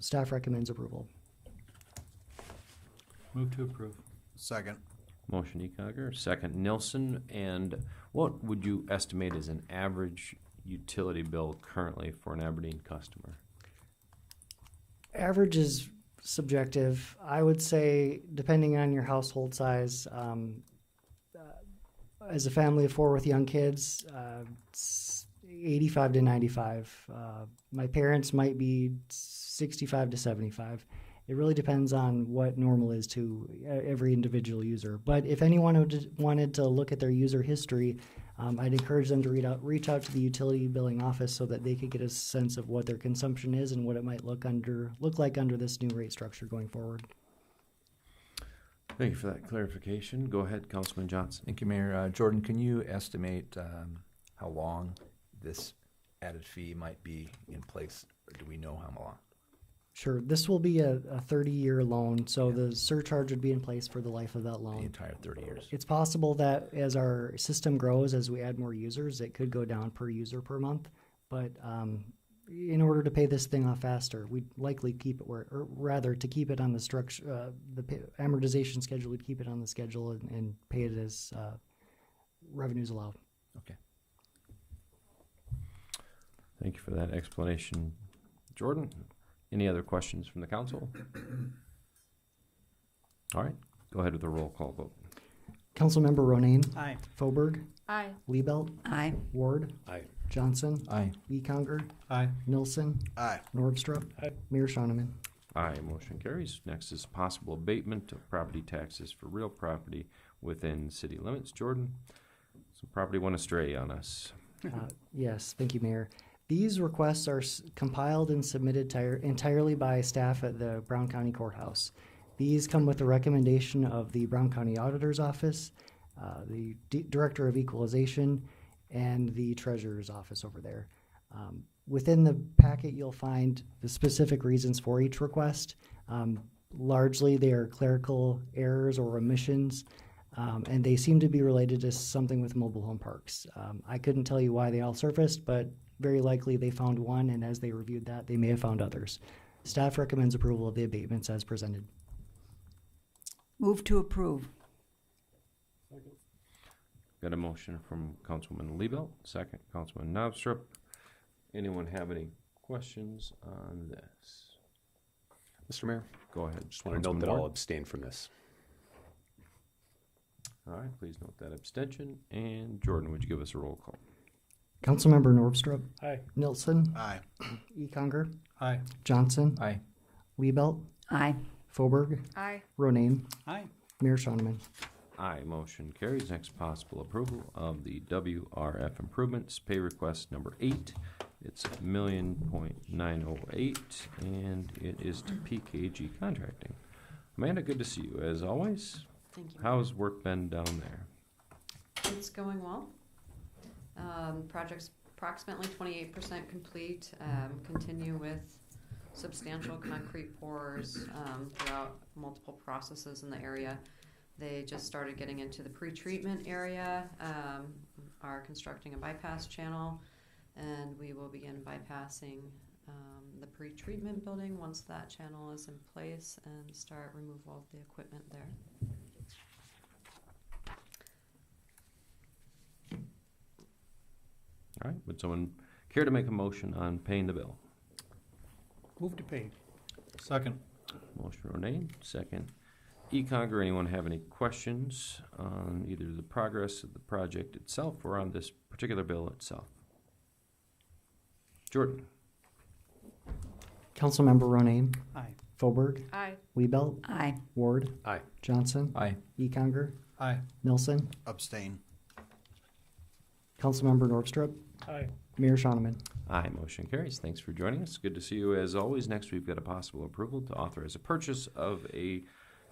Staff recommends approval. Move to approve. Second. Motion Econger, second Nilsson. And what would you estimate as an average utility bill currently for an Aberdeen customer? Average is subjective. I would say, depending on your household size, as a family of 4 with young kids, it's 85 to 95. My parents might be 65 to 75. It really depends on what normal is to every individual user. But if anyone wanted to look at their user history, I'd encourage them to reach out to the utility billing office so that they could get a sense of what their consumption is and what it might look like under this new rate structure going forward. Thank you for that clarification. Go ahead, Councilman Johnson. Thank you, Mayor. Jordan, can you estimate how long this added fee might be in place? Or do we know how long? Sure. This will be a 30-year loan, so the surcharge would be in place for the life of that The loan. entire 30 years. It's possible that as our system grows, as we add more users, it could go down per user per month. But in order to pay this thing off faster, we'd likely keep it where, or rather to keep it on the structure, amortization schedule, we'd keep it on the schedule and pay it as revenues allow. Okay. Thank you for that explanation, Jordan. Any other questions from the council? All right, go ahead with the roll call vote. Councilmember Ronayne. Aye. Foberg. Aye. Liebelt. Aye. Ward. Aye. Johnson. Aye. Econger. Aye. Nilsson. Aye. Nordstrup. Aye. Mayor Shoneman. Aye, motion carries. Next is possible abatement of property taxes for real property within city limits. Jordan, some property went astray on us. Yes, thank you, Mayor. These requests are compiled and submitted entirely by staff at the Brown County Courthouse. These come with a recommendation of the Brown County Auditor's Office, the Director of Equalization, and the Treasurer's Office over there. Within the packet, you'll find the specific reasons for each request. Largely, they are clerical errors or omissions, and they seem to be related to something with mobile home parks. I couldn't tell you why they all surfaced, but very likely they found one, and as they reviewed that, they may have found others. Staff recommends approval of the abatements as presented. Move to approve. Got a motion from Councilman Liebelt, second Councilman Knobstrup. Anyone have any questions on this? Mr. Mayor, Go ahead. just want to note Councilman that I'll Ward. abstain from this. All right, please note that abstention. And Jordan, would you give us a roll call? Councilmember Nordstrup. Aye. Nilsson. Aye. Econger. Aye. Johnson. Aye. Liebelt. Aye. Foberg. Aye. Ronayne. Aye. Mayor Shoneman. Aye, motion carries. Next possible approval of the WRF improvements, pay request number 8. It's $1,908,000, and it is to PKG Contracting. Amanda, good to see you as always. Thank you. How's work been down there? It's going well. Project's approximately 28% complete. Continue with substantial concrete pours throughout multiple processes in the area. They just started getting into the pre-treatment area, are constructing a bypass channel, and we will begin bypassing the pre-treatment building once that channel is in place and start removal of the equipment there. All right, would someone care to make a motion on paying the bill? Move to pay. Second. Motion Ronayne, second Econger. Anyone have any questions on either the progress of the project itself or on this particular bill itself? Jordan. Councilmember Ronayne. Aye. Foberg. Aye. Liebelt. Aye. Ward. Aye. Johnson. Aye. Econger. Aye. Nilsson. Abstain. Councilmember Nordstrup. Aye. Mayor Shoneman. Aye, motion carries. Thanks for joining us. Good to see you as always. Next, we've got a possible approval to authorize a purchase of a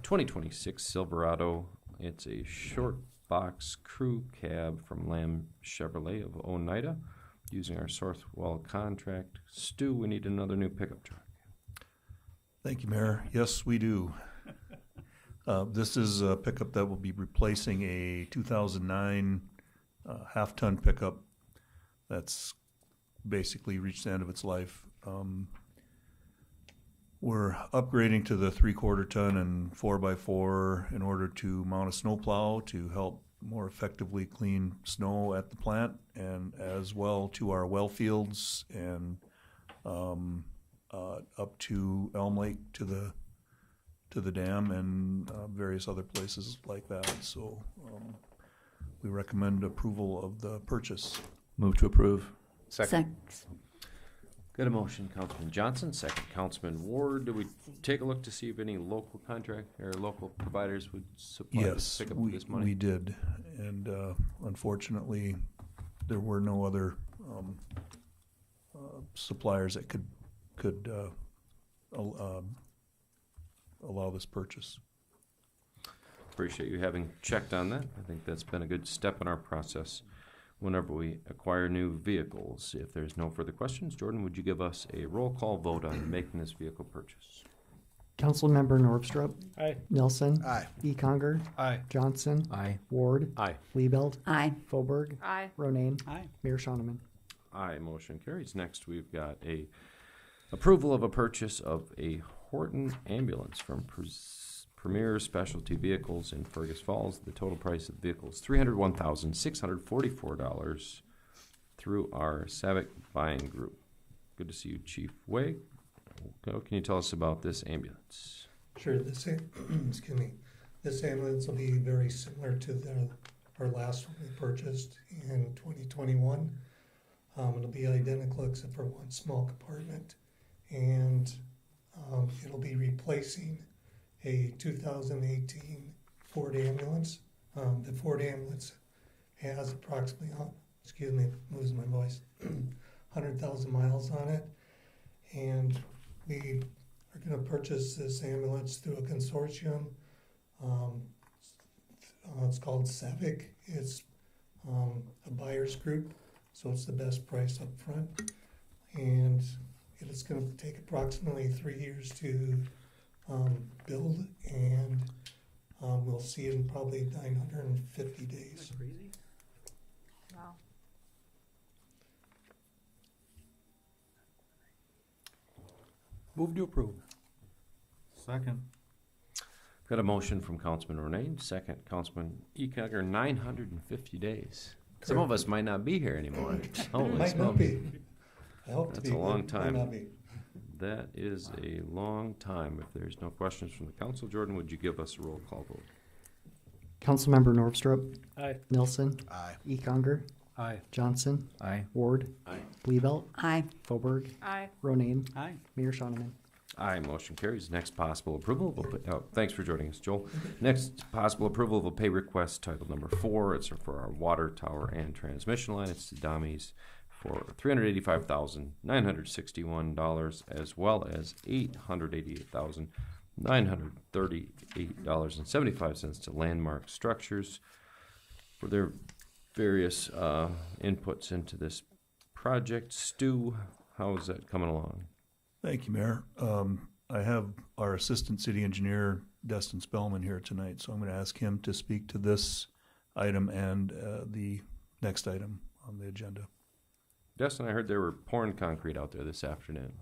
2026 Silverado. It's a short box crew cab from Lamb Chevrolet of Oneida. Using our Sourcewell contract. Stu, we need another new pickup truck. Thank you, Mayor. Yes, we do. This is a pickup that will be replacing a 2009 half-ton pickup that's basically reached the end of its life. We're upgrading to the 3/4 ton and 4x4 in order to mount a snowplow to help more effectively clean snow at the plant, and as well to our well fields and up to Elm Lake to the dam and various other places like that. So we recommend approval of the purchase. Move to approve. Second. Got a motion, Councilman Johnson, second Councilman Ward. Do we take a look to see if any local contract or local providers would supply this Yes, pickup with this money? we did, and unfortunately, there were no other suppliers that could allow this purchase. Appreciate you having checked on that. I think that's been a good step in our process. whenever we acquire new vehicles. If there's no further questions, Jordan, would you give us a roll call vote on making this vehicle purchase? Councilmember Norvstrup. Aye. Nelson. Aye. E. Conger. Aye. Johnson. Aye. Ward. Aye. Liebelt. Aye. Fauberg. Aye. Ronayne. Aye. Mayor Shoneman. Aye, motion carries. Next, we've got a approval of a purchase of a Horton ambulance from Premier Specialty Vehicles in Fergus Falls. The total price of the vehicle is $301,644 through our Savick buying group. Good to see you, Chief Wig. Can you tell us about this ambulance? Sure. This excuse me. This ambulance will be very similar to our last one we purchased in 2021. It'll be identical except for one small compartment, and it'll be replacing a 2018 Ford ambulance. The Ford ambulance has approximately, excuse me, I'm losing my voice, 100,000 miles on it, and we are going to purchase this ambulance through a consortium. It's called Savick. It's a buyer's group, so it's the best price up front. And it's going to take approximately 3 years to build, and we'll see it in probably 950 days. Isn't that crazy? Wow. Move to approve. Second. Got a motion from Councilman Ronayne, second Councilman Eaconger, 950 days. Some of us might not be here anymore. Holy Might not smokes. be. I hope to That's be. a long but might not time. be. That is a long time. If there's no questions from the council, Jordan, would you give us a roll call vote? Councilmember Norvstrup. Aye. Nelson. Aye. E. Conger. Aye. Johnson. Aye. Ward. Aye. Liebelt. Aye. Fauberg. Aye. Ronayne. Aye. Mayor Shoneman. Aye, motion carries. Next possible approval. Thanks for joining us, Joel. Next possible approval of a pay request, title number 4. It's for our water tower and transmission line. It's to Damis for $385,961, as well as $888,938.75 to Landmark Structures for their various inputs into this project. Stu, how is that coming along? Thank you, Mayor. I have our Assistant City Engineer, Destin Spellman, here tonight, so I'm going to ask him to speak to this item and the next item on the agenda. Destin, I heard they were pouring concrete out there this afternoon.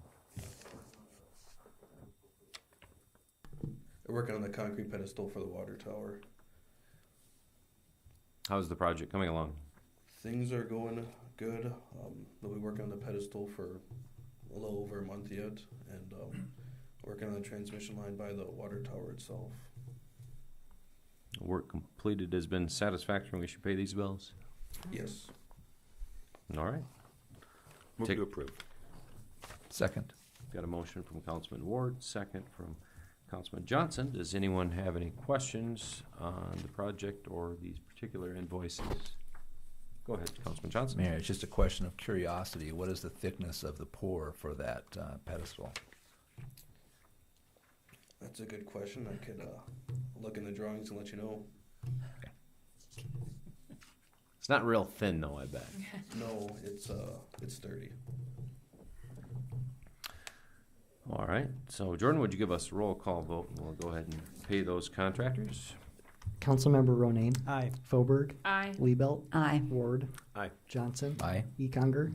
They're working on the concrete pedestal for the water tower. How's the project coming along? Things are going good. They'll be working on the pedestal for a little over a month yet, and working on the transmission line by the water tower itself. Work completed has been satisfactory. We should pay these bills. Yes. All right. Move to approve. Second. Got a motion from Councilman Ward, second from Councilman Johnson. Does anyone have any questions on the project or these particular invoices? Go ahead, Councilman Johnson. Mayor, it's just a question of curiosity. What is the thickness of the pour for that pedestal? That's a good question. I could look in the drawings and let you know. It's not real thin, though, I bet. No, it's sturdy. All right. So, Jordan, would you give us a roll call vote, and we'll go ahead and pay those contractors? Councilmember Ronayne. Aye. Fauberg. Aye. Liebelt. Aye. Ward. Aye. Johnson. Aye. E. Conger.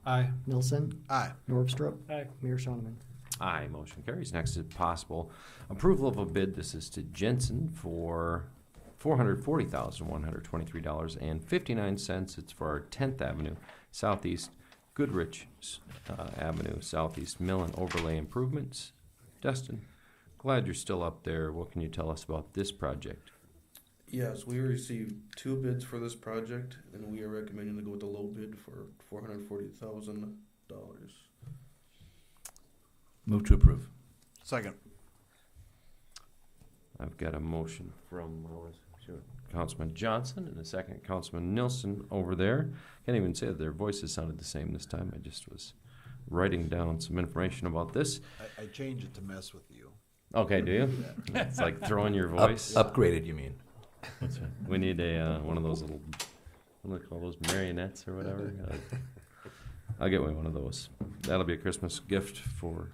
Aye. Nelson. Aye. Norvstrup. Aye. Mayor Shoneman. Aye, motion carries. Next is possible approval of a bid. This is to Jensen for $440,123.59. It's for our 10th Avenue Southeast, Goodrich Avenue Southeast Mill and Overlay Improvements. Destin, glad you're still up there. What can you tell us about this project? Yes, we received 2 bids for this project, and we are recommending to go with the low bid for $440,000. Move to approve. Second. I've got a motion from Councilman Johnson and a second Councilman Nilsson over there. Can't even say that their voices sounded the same this time. I just was writing down some information about this. I changed it to mess with you. Okay, do you? It's like throwing your voice. Upgraded, you mean? We need a one of those little What do they call those, marionettes or whatever? I'll get one of those. That'll be a Christmas gift for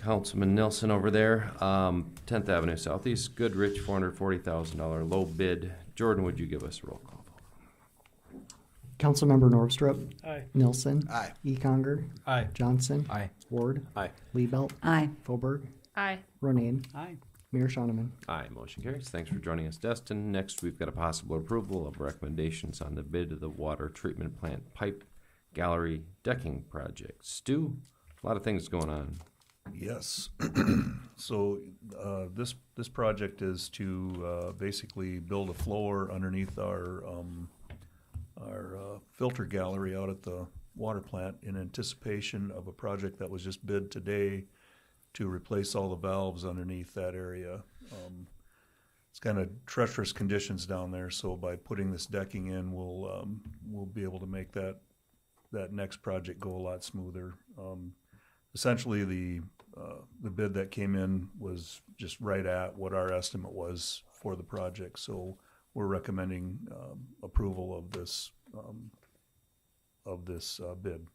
Councilman Nelson over there. 10th Avenue Southeast, Goodrich, $440,000 low bid. Jordan, would you give us a roll call vote? Councilmember Norvstrup. Aye. Nilsson. Aye. Econger. Aye. Johnson. Aye. Ward. Aye. Liebelt. Aye. Fauberg. Aye. Ronayne. Aye. Mayor Shoneman. Aye, motion carries. Thanks for joining us, Destin. Next, we've got a possible approval of recommendations on the bid of the water treatment plant pipe gallery decking project. Stu, a lot of things going on. Yes. So this project is to basically build a floor underneath our filter gallery out at the water plant in anticipation of a project that was just bid today to replace all the valves underneath that area. It's kind of treacherous conditions down there, so by putting this decking in, we'll be able to make that next project go a lot smoother. Essentially, the bid that came in was just right at what our estimate was for the project, so we're recommending approval of this bid.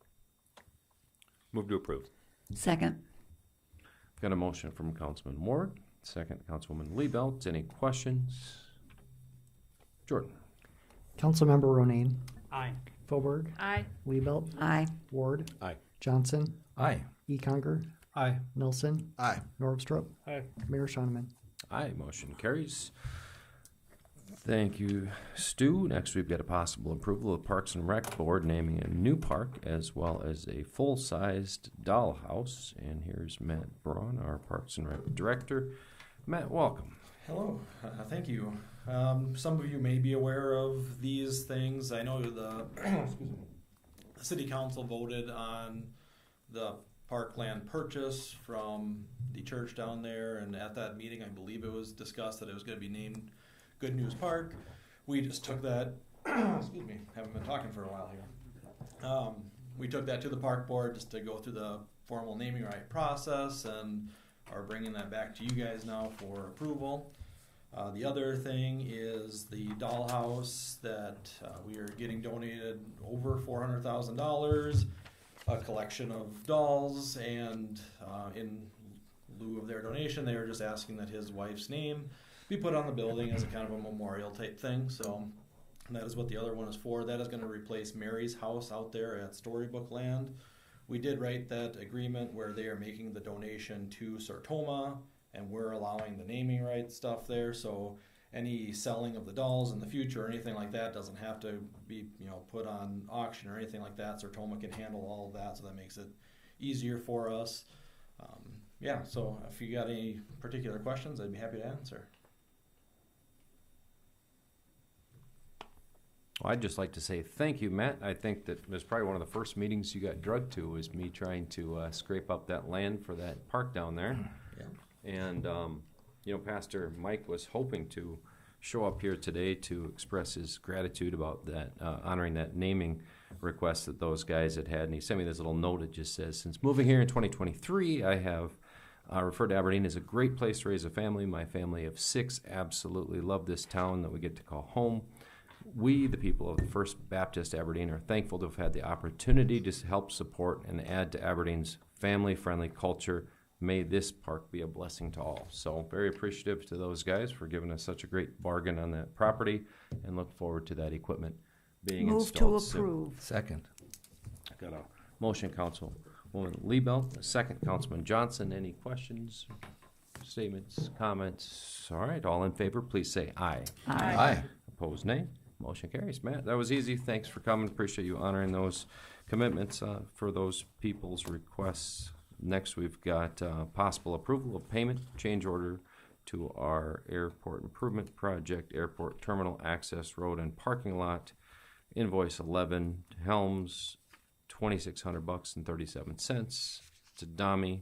Move to approve. Second. Got a motion from Councilman Ward, second Councilwoman Liebelt. Any questions? Jordan. Councilmember Ronayne. Aye. Fauberg. Aye. Liebelt. Aye. Ward. Aye. Johnson. Aye. Econger. Aye. Nilsson. Aye. Norvstrup. Aye. Mayor Shoneman. Aye, motion carries. Thank you, Stu. Next, we've got a possible approval of Parks and Rec Board naming a new park as well as a full-sized dollhouse. And here's Matt Braun, our Parks and Rec Director. Matt, welcome. Hello, thank you. Some of you may be aware of these things. I know the the City Council voted on the parkland purchase from the church down there, and at that meeting, I believe it was discussed that it was going to be named Good News Park. We just took that, excuse me, haven't been talking for a while here. We took that to the park board just to go through the formal naming right process and are bringing that back to you guys now for approval. The other thing is the dollhouse that we are getting donated over $400,000, a collection of dolls, and in lieu of their donation, they were just asking that his wife's name be put on the building as a kind of a memorial type thing. So that is what the other one is for. That is going to replace Mary's house out there at Storybook Land. We did write that agreement where they are making the donation to Sertoma, and we're allowing the naming rights stuff there. So any selling of the dolls in the future or anything like that doesn't have to be, put on auction or anything like that. Sertoma can handle all of that, so that makes it easier for us. So if you got any particular questions, I'd be happy to answer. Well, I'd just like to say thank you, Matt. I think that it was probably one of the first meetings you got drugged to was me trying to scrape up that land for that park down there. Yeah. And, Pastor Mike was hoping to show up here today to express his gratitude about that, honoring that naming request that those guys had. And he sent me this little note. It just says, since moving here in 2023, I have referred to Aberdeen as a great place to raise a family. My family of 6 absolutely love this town that we get to call home. We, the people of the First Baptist Aberdeen, are thankful to have had the opportunity to help support and add to Aberdeen's family-friendly culture. May this park be a blessing to all. So very appreciative to those guys for giving us such a great bargain on that property, and look forward to that equipment being installed. Move to approve. Second. Got a motion, Councilwoman Liebelt, a second, Councilman Johnson. Any questions, statements, comments? All right, all in favor, please say aye. Aye. Aye. Opposed, nay. Motion carries. Matt, that was easy. Thanks for coming. Appreciate you honoring those commitments for those people's requests. Next, we've got possible approval of payment change order to our airport improvement project, Airport Terminal Access Road and Parking Lot. Invoice 11 Helms, $2,600.37. To Dami,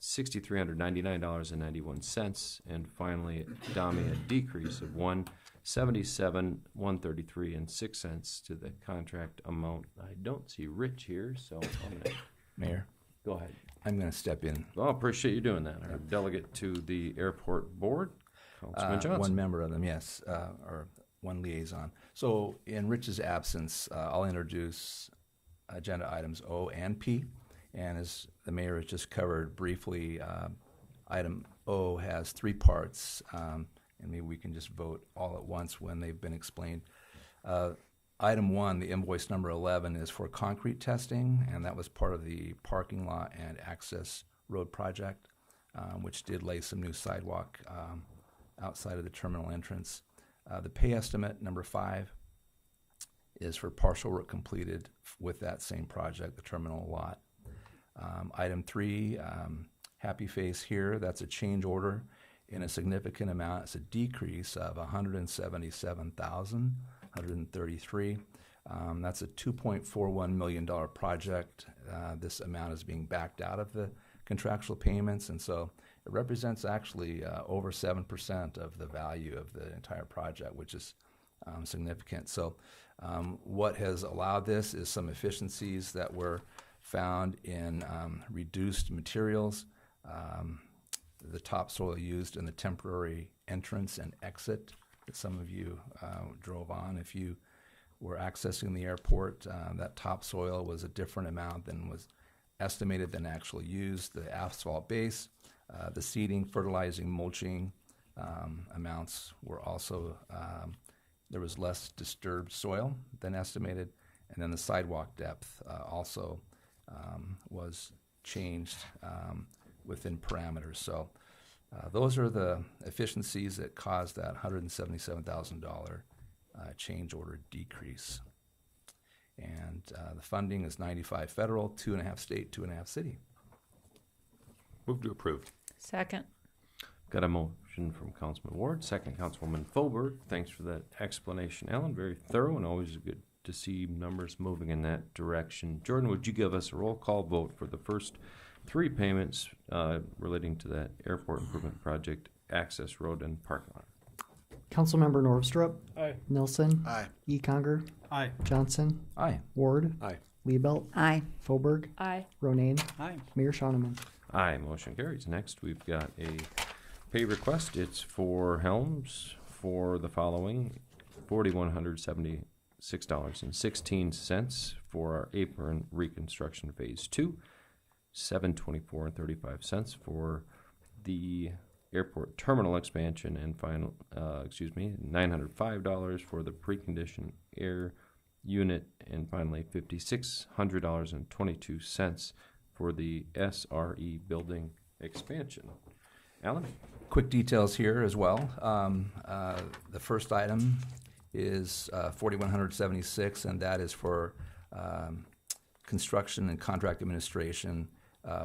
$6,399.91. And finally, Dami, a decrease of $177,133.06 to the contract amount. I don't see Rich here, so I'm gonna Mayor, go ahead. I'm going to step in. Well, appreciate you doing that. Our delegate to the airport board, Councilman Johnson. One member of them, yes. Our one liaison. So in Rich's absence, I'll introduce agenda items O and P. And as the mayor has just covered briefly, item O has three parts, and maybe we can just vote all at once when they've been explained. Item 1, the invoice number 11, is for concrete testing, and that was part of the parking lot and access road project, which did lay some new sidewalk outside of the terminal entrance. The pay estimate, number 5, is for partial work completed with that same project, the terminal lot. Item 3, happy face here, that's a change order in a significant amount. It's a decrease of $177,133. That's a $2.41 million project. This amount is being backed out of the contractual payments, and so it represents actually over 7% of the value of the entire project, which is significant. So what has allowed this is some efficiencies that were found in reduced materials, the topsoil used in the temporary entrance and exit that some of you drove on. If you were accessing the airport, that topsoil was a different amount than was estimated than actually used. The asphalt base, the seeding, fertilizing, mulching amounts were also, there was less disturbed soil than estimated. And then the sidewalk depth also was changed within parameters. So those are the efficiencies that caused that $177,000 change order decrease. And the funding is 95 federal, 2.5 state, 2.5 city. Move to approve. Second. Got a motion from Councilman Ward, second Councilwoman Foberg. Thanks for that explanation, Alan. Very thorough and always good to see numbers moving in that direction. Jordan, would you give us a roll call vote for the first 3 payments relating to that airport improvement project, access road and parking lot? Councilmember Norvstrup. Aye. Nelson. Aye. E. Conger. Aye. Johnson. Aye. Ward. Aye. Liebelt. Aye. Foberg. Aye. Ronayne. Aye. Mayor Shauneman. Aye, motion carries. Next, we've got a pay request. It's for Helms for the following: $4,176.16 for our apron reconstruction phase 2, $724.35 for the airport terminal expansion, and final, $905 for the preconditioned air unit, and finally $5,600.22 for the SRE building expansion. Alan? Quick details here as well. The first item is $4,176, and that is for construction and contract administration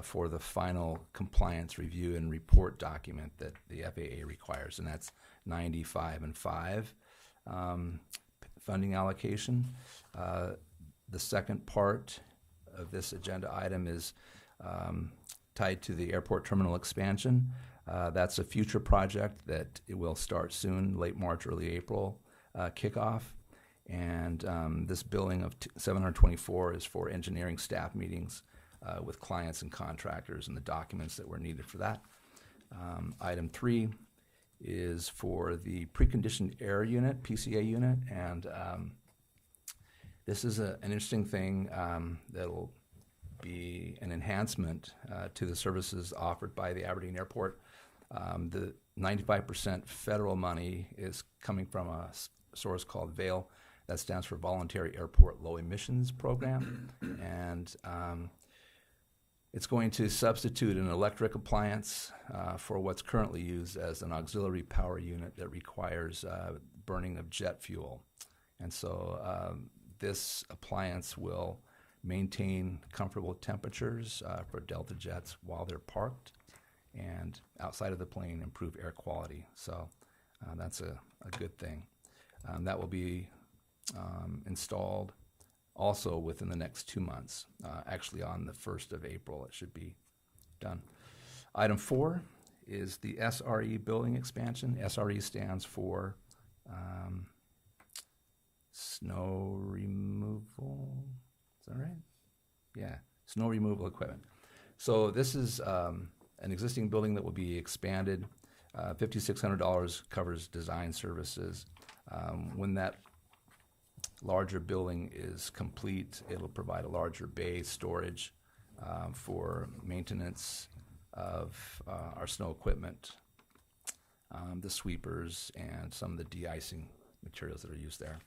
for the final compliance review and report document that the FAA requires, and that's 95 and 5 funding allocation. The second part of this agenda item is tied to the airport terminal expansion. That's a future project that it will start soon, late March, early April kickoff. And this billing of $724 is for engineering staff meetings with clients and contractors and the documents that were needed for that. Item 3 is for the preconditioned air unit, PCA unit, and this is an interesting thing that'll be an enhancement to the services offered by the Aberdeen Airport. The 95% federal money is coming from a source called VALE. That stands for Voluntary Airport Low Emissions Program. And it's going to substitute an electric appliance for what's currently used as an auxiliary power unit that requires burning of jet fuel. And so this appliance will maintain comfortable temperatures for Delta jets while they're parked, and outside of the plane improve air quality. So that's a good thing. That will be installed also within the next 2 months. Actually on the 1st of April it should be done. Item 4 is the SRE building expansion. SRE stands for snow removal. Is that right? Yeah, snow removal equipment. So this is an existing building that will be expanded. $5,600 covers design services. When that larger building is complete, it'll provide a larger bay storage for maintenance of our snow equipment, the sweepers, and some of the de-icing materials that are used there.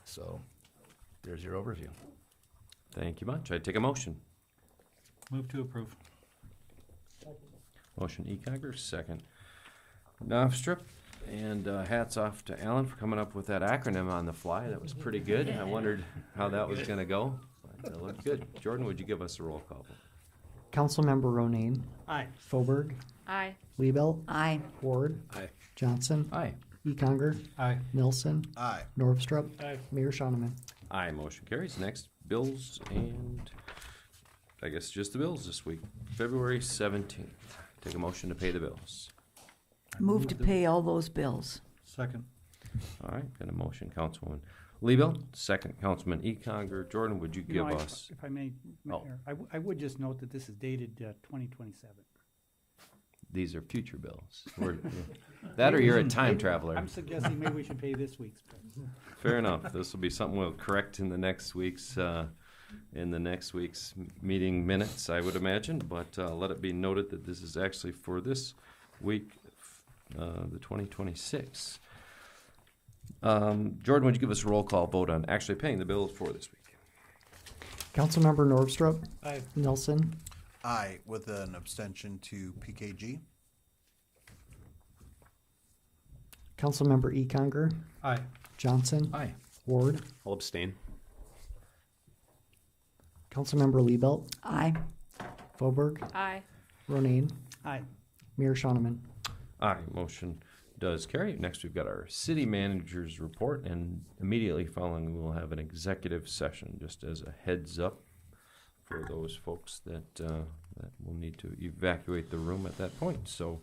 So there's your overview. Thank you much. I take a motion. Move to approve. Motion Econger, second Knopfstrup. And hats off to Alan for coming up with that acronym on the fly. That was pretty good. I wondered how that was going to go. But it looked good. Jordan, would you give us a roll call? Councilmember Ronayne. Aye. Foberg. Aye. Liebelt. Aye. Ward. Aye. Johnson. Aye. Econger. Aye. Nelson. Aye. Norvstrup. Aye. Mayor Shoneman. Aye. Motion carries. Next, bills and I guess just the bills this week. February 17th. Take a motion to pay the bills. Move to pay all those bills. Second. All right. Got a motion, Councilwoman Liebelt. Second, Councilman Econger. Jordan, would you give us? If I may, Mayor, I would just note that this is dated 2027. These are future bills. That or you're a time traveler. I'm suggesting maybe we should pay this week's bills. Fair enough. This will be something we'll correct in the next week's meeting minutes, I would imagine. But let it be noted that this is actually for this week, the 2026. Jordan, would you give us a roll call vote on actually paying the bills for this week? Councilmember Norvstrup. Aye. Nelson. Aye, with an abstention to PKG. Councilmember Econger. Aye. Johnson. Aye. Ward. I'll abstain. Councilmember Liebelt. Aye. Foberg. Aye. Ronayne. Aye. Mayor Shoneman. Aye. Motion does carry. Next, we've got our city manager's report, and immediately following, we'll have an executive session, just as a heads up for those folks that will need to evacuate the room at that point. So,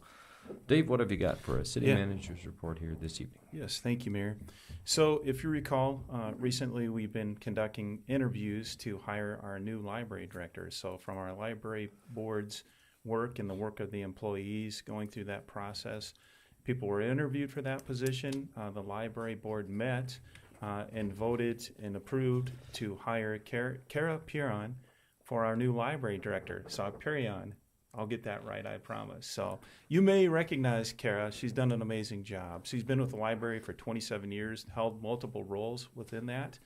Dave, what have you got for a city manager's report here this evening? Yes, thank you, Mayor. So if you recall, recently we've been conducting interviews to hire our new library director. So from our library board's work and the work of the employees going through that process, people were interviewed for that position. The library board met and voted and approved to hire Kara Piron for our new library director. So Piron, I'll get that right, I promise. So you may recognize Kara. She's done an amazing job. She's been with the library for 27 years, held multiple roles within that.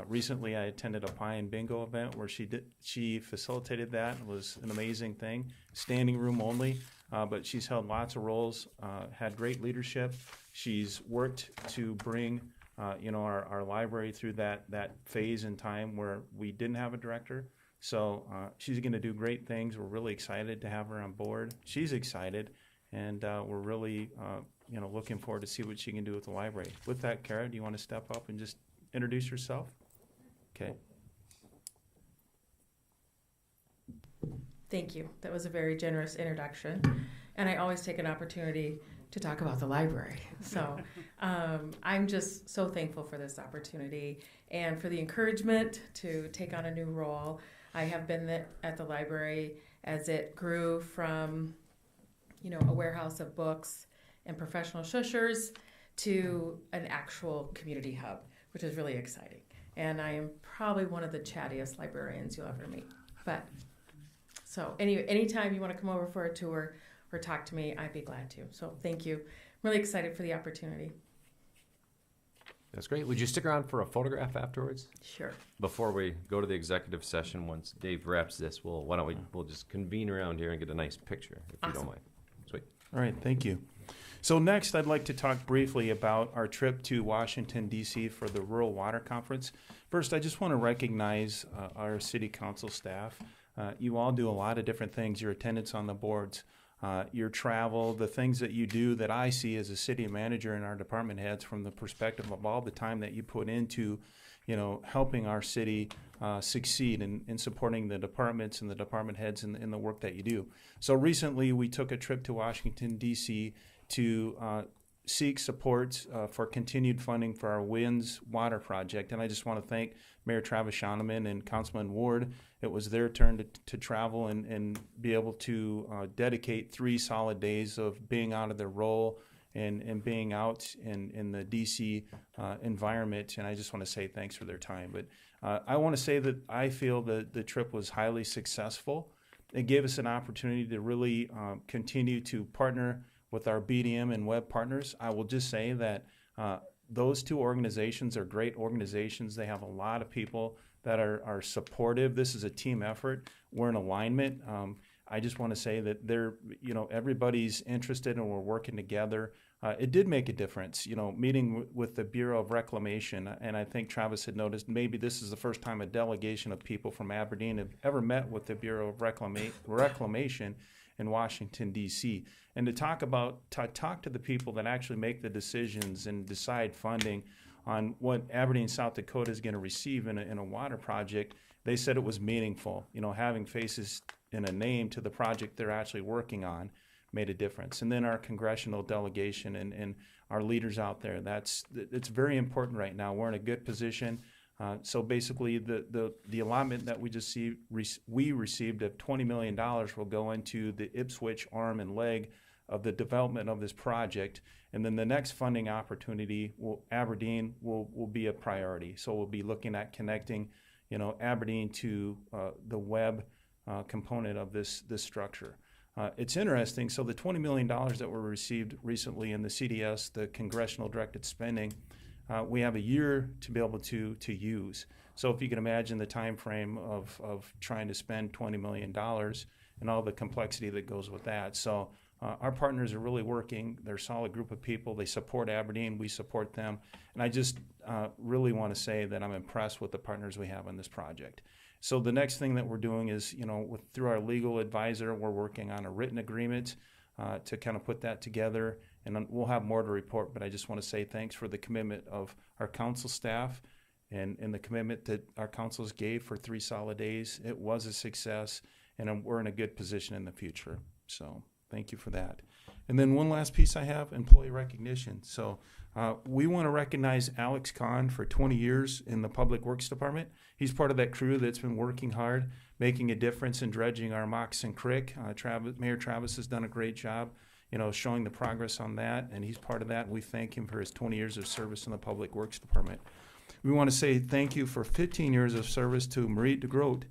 Recently, I attended a pie and bingo event where she facilitated that. It was an amazing thing, standing room only, but she's held lots of roles, had great leadership. She's worked to bring our library through that phase in time where we didn't have a director. So she's going to do great things. We're really excited to have her on board. She's excited, and we're really looking forward to see what she can do with the library. With that, Kara, do you want to step up and just introduce yourself? Okay. Thank you. That was a very generous introduction, and I always take an opportunity to talk about the library. So I'm just so thankful for this opportunity and for the encouragement to take on a new role. I have been at the library as it grew from, a warehouse of books and professional shushers to an actual community hub, which is really exciting. And I am probably one of the chattiest librarians you'll ever meet. But so anytime you want to come over for a tour or talk to me, I'd be glad to. So thank you. I'm really excited for the opportunity. That's great. Would you stick around for a photograph afterwards? Sure. Before we go to the executive session, once Dave wraps this, we'll just convene around here and get a nice picture, if you don't mind. Sweet. All right, thank you. So next, I'd like to talk briefly about our trip to Washington, D.C. for the Rural Water Conference. First, I just want to recognize our city council staff. You all do a lot of different things, your attendance on the boards, your travel, the things that you do that I see as a city manager and our department heads from the perspective of all the time that you put into, helping our city succeed in supporting the departments and the department heads in the work that you do. So recently we took a trip to Washington, D.C. to seek support for continued funding for our WINS water project. And I just want to thank Mayor Travis Shoneman and Councilman Ward. It was their turn to travel and be able to dedicate 3 solid days of being out of their role and being out in the DC environment. And I just want to say thanks for their time. But I want to say that I feel that the trip was highly successful. It gave us an opportunity to really continue to partner with our BDM and web partners. I will just say that those two organizations are great organizations. They have a lot of people that are supportive. This is a team effort. We're in alignment. I just want to say that everybody's interested and we're working together. It did make a difference, meeting with the Bureau of Reclamation, and I think Travis had noticed maybe this is the first time a delegation of people from Aberdeen have ever met with the Bureau of Reclamation in Washington, D.C. And to talk to the people that actually make the decisions and decide funding on what Aberdeen, South Dakota is going to receive in a water project, they said it was meaningful. Having faces and a name to the project they're actually working on made a difference. And then our congressional delegation and our leaders out there, it's very important right now. We're in a good position. So basically the allotment that we received of $20 million will go into the Ipswich arm and leg of the development of this project. And then the next funding opportunity, Aberdeen will be a priority. So we'll be looking at connecting, Aberdeen to the web component of this structure. It's interesting. So the $20 million that were received recently in the CDS, the Congressional Directed Spending, we have a year to be able to use. So if you can imagine the time frame of trying to spend $20 million and all the complexity that goes with that. So our partners are really working. They're a solid group of people. They support Aberdeen. We support them. And I just really want to say that I'm impressed with the partners we have on this project. So the next thing that we're doing is, through our legal advisor, we're working on a written agreement to kind of put that together. And we'll have more to report, but I just want to say thanks for the commitment of our council staff and the commitment that our councils gave for 3 solid days. It was a success, and we're in a good position in the future. So thank you for that. And then one last piece I have, employee recognition. So we want to recognize Alex Kahn for 20 years in the Public Works Department. He's part of that crew that's been working hard, making a difference in dredging our Moccasin Creek. Mayor Travis has done a great job, showing the progress on that, and he's part of that. And we thank him for his 20 years of service in the Public Works Department. We want to say thank you for 15 years of service to Marie DeGroat,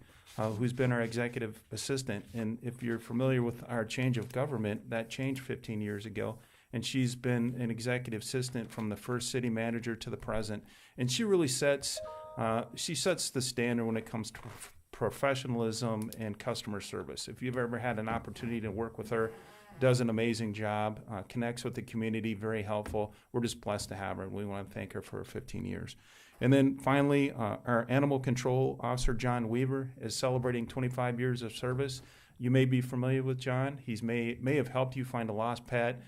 who's been our executive assistant. And if you're familiar with our change of government, that changed 15 years ago. And she's been an executive assistant from the first city manager to the present. And she really sets the standard when it comes to professionalism and customer service. If you've ever had an opportunity to work with her, does an amazing job, connects with the community, very helpful. We're just blessed to have her, and we want to thank her for 15 years. And then finally, our animal control officer, John Weaver, is celebrating 25 years of service. You may be familiar with John. He may have helped you find a lost pet,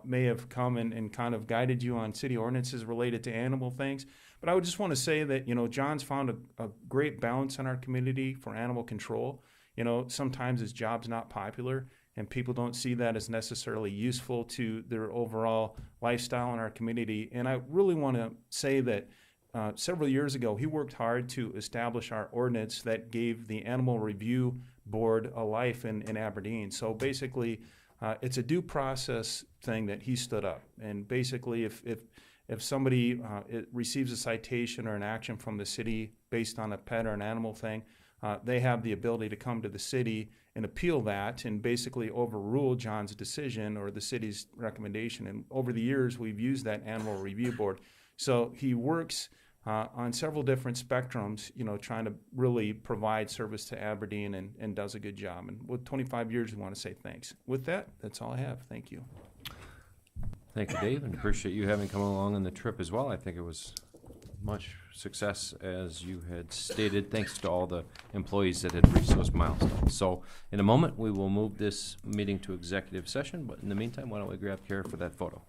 may have come and kind of guided you on city ordinances related to animal things. But I would just want to say that, John's found a great balance in our community for animal control. Sometimes his job's not popular, and people don't see that as necessarily useful to their overall lifestyle in our community. And I really want to say that several years ago, he worked hard to establish our ordinance that gave the Animal Review Board a life in Aberdeen. So basically, it's a due process thing that he stood up. And basically, if somebody receives a citation or an action from the city based on a pet or an animal thing, they have the ability to come to the city and appeal that and basically overrule John's decision or the city's recommendation. And over the years, we've used that Animal Review Board. So he works on several different spectrums, trying to really provide service to Aberdeen and does a good job. And with 25 years, we want to say thanks. With that, that's all I have. Thank you. Thank you, Dave, and appreciate you having come along on the trip as well. I think it was much success, as you had stated, thanks to all the employees that had reached those milestones. So in a moment, we will move this meeting to executive session, but in the meantime, why don't we grab Kara for that photo?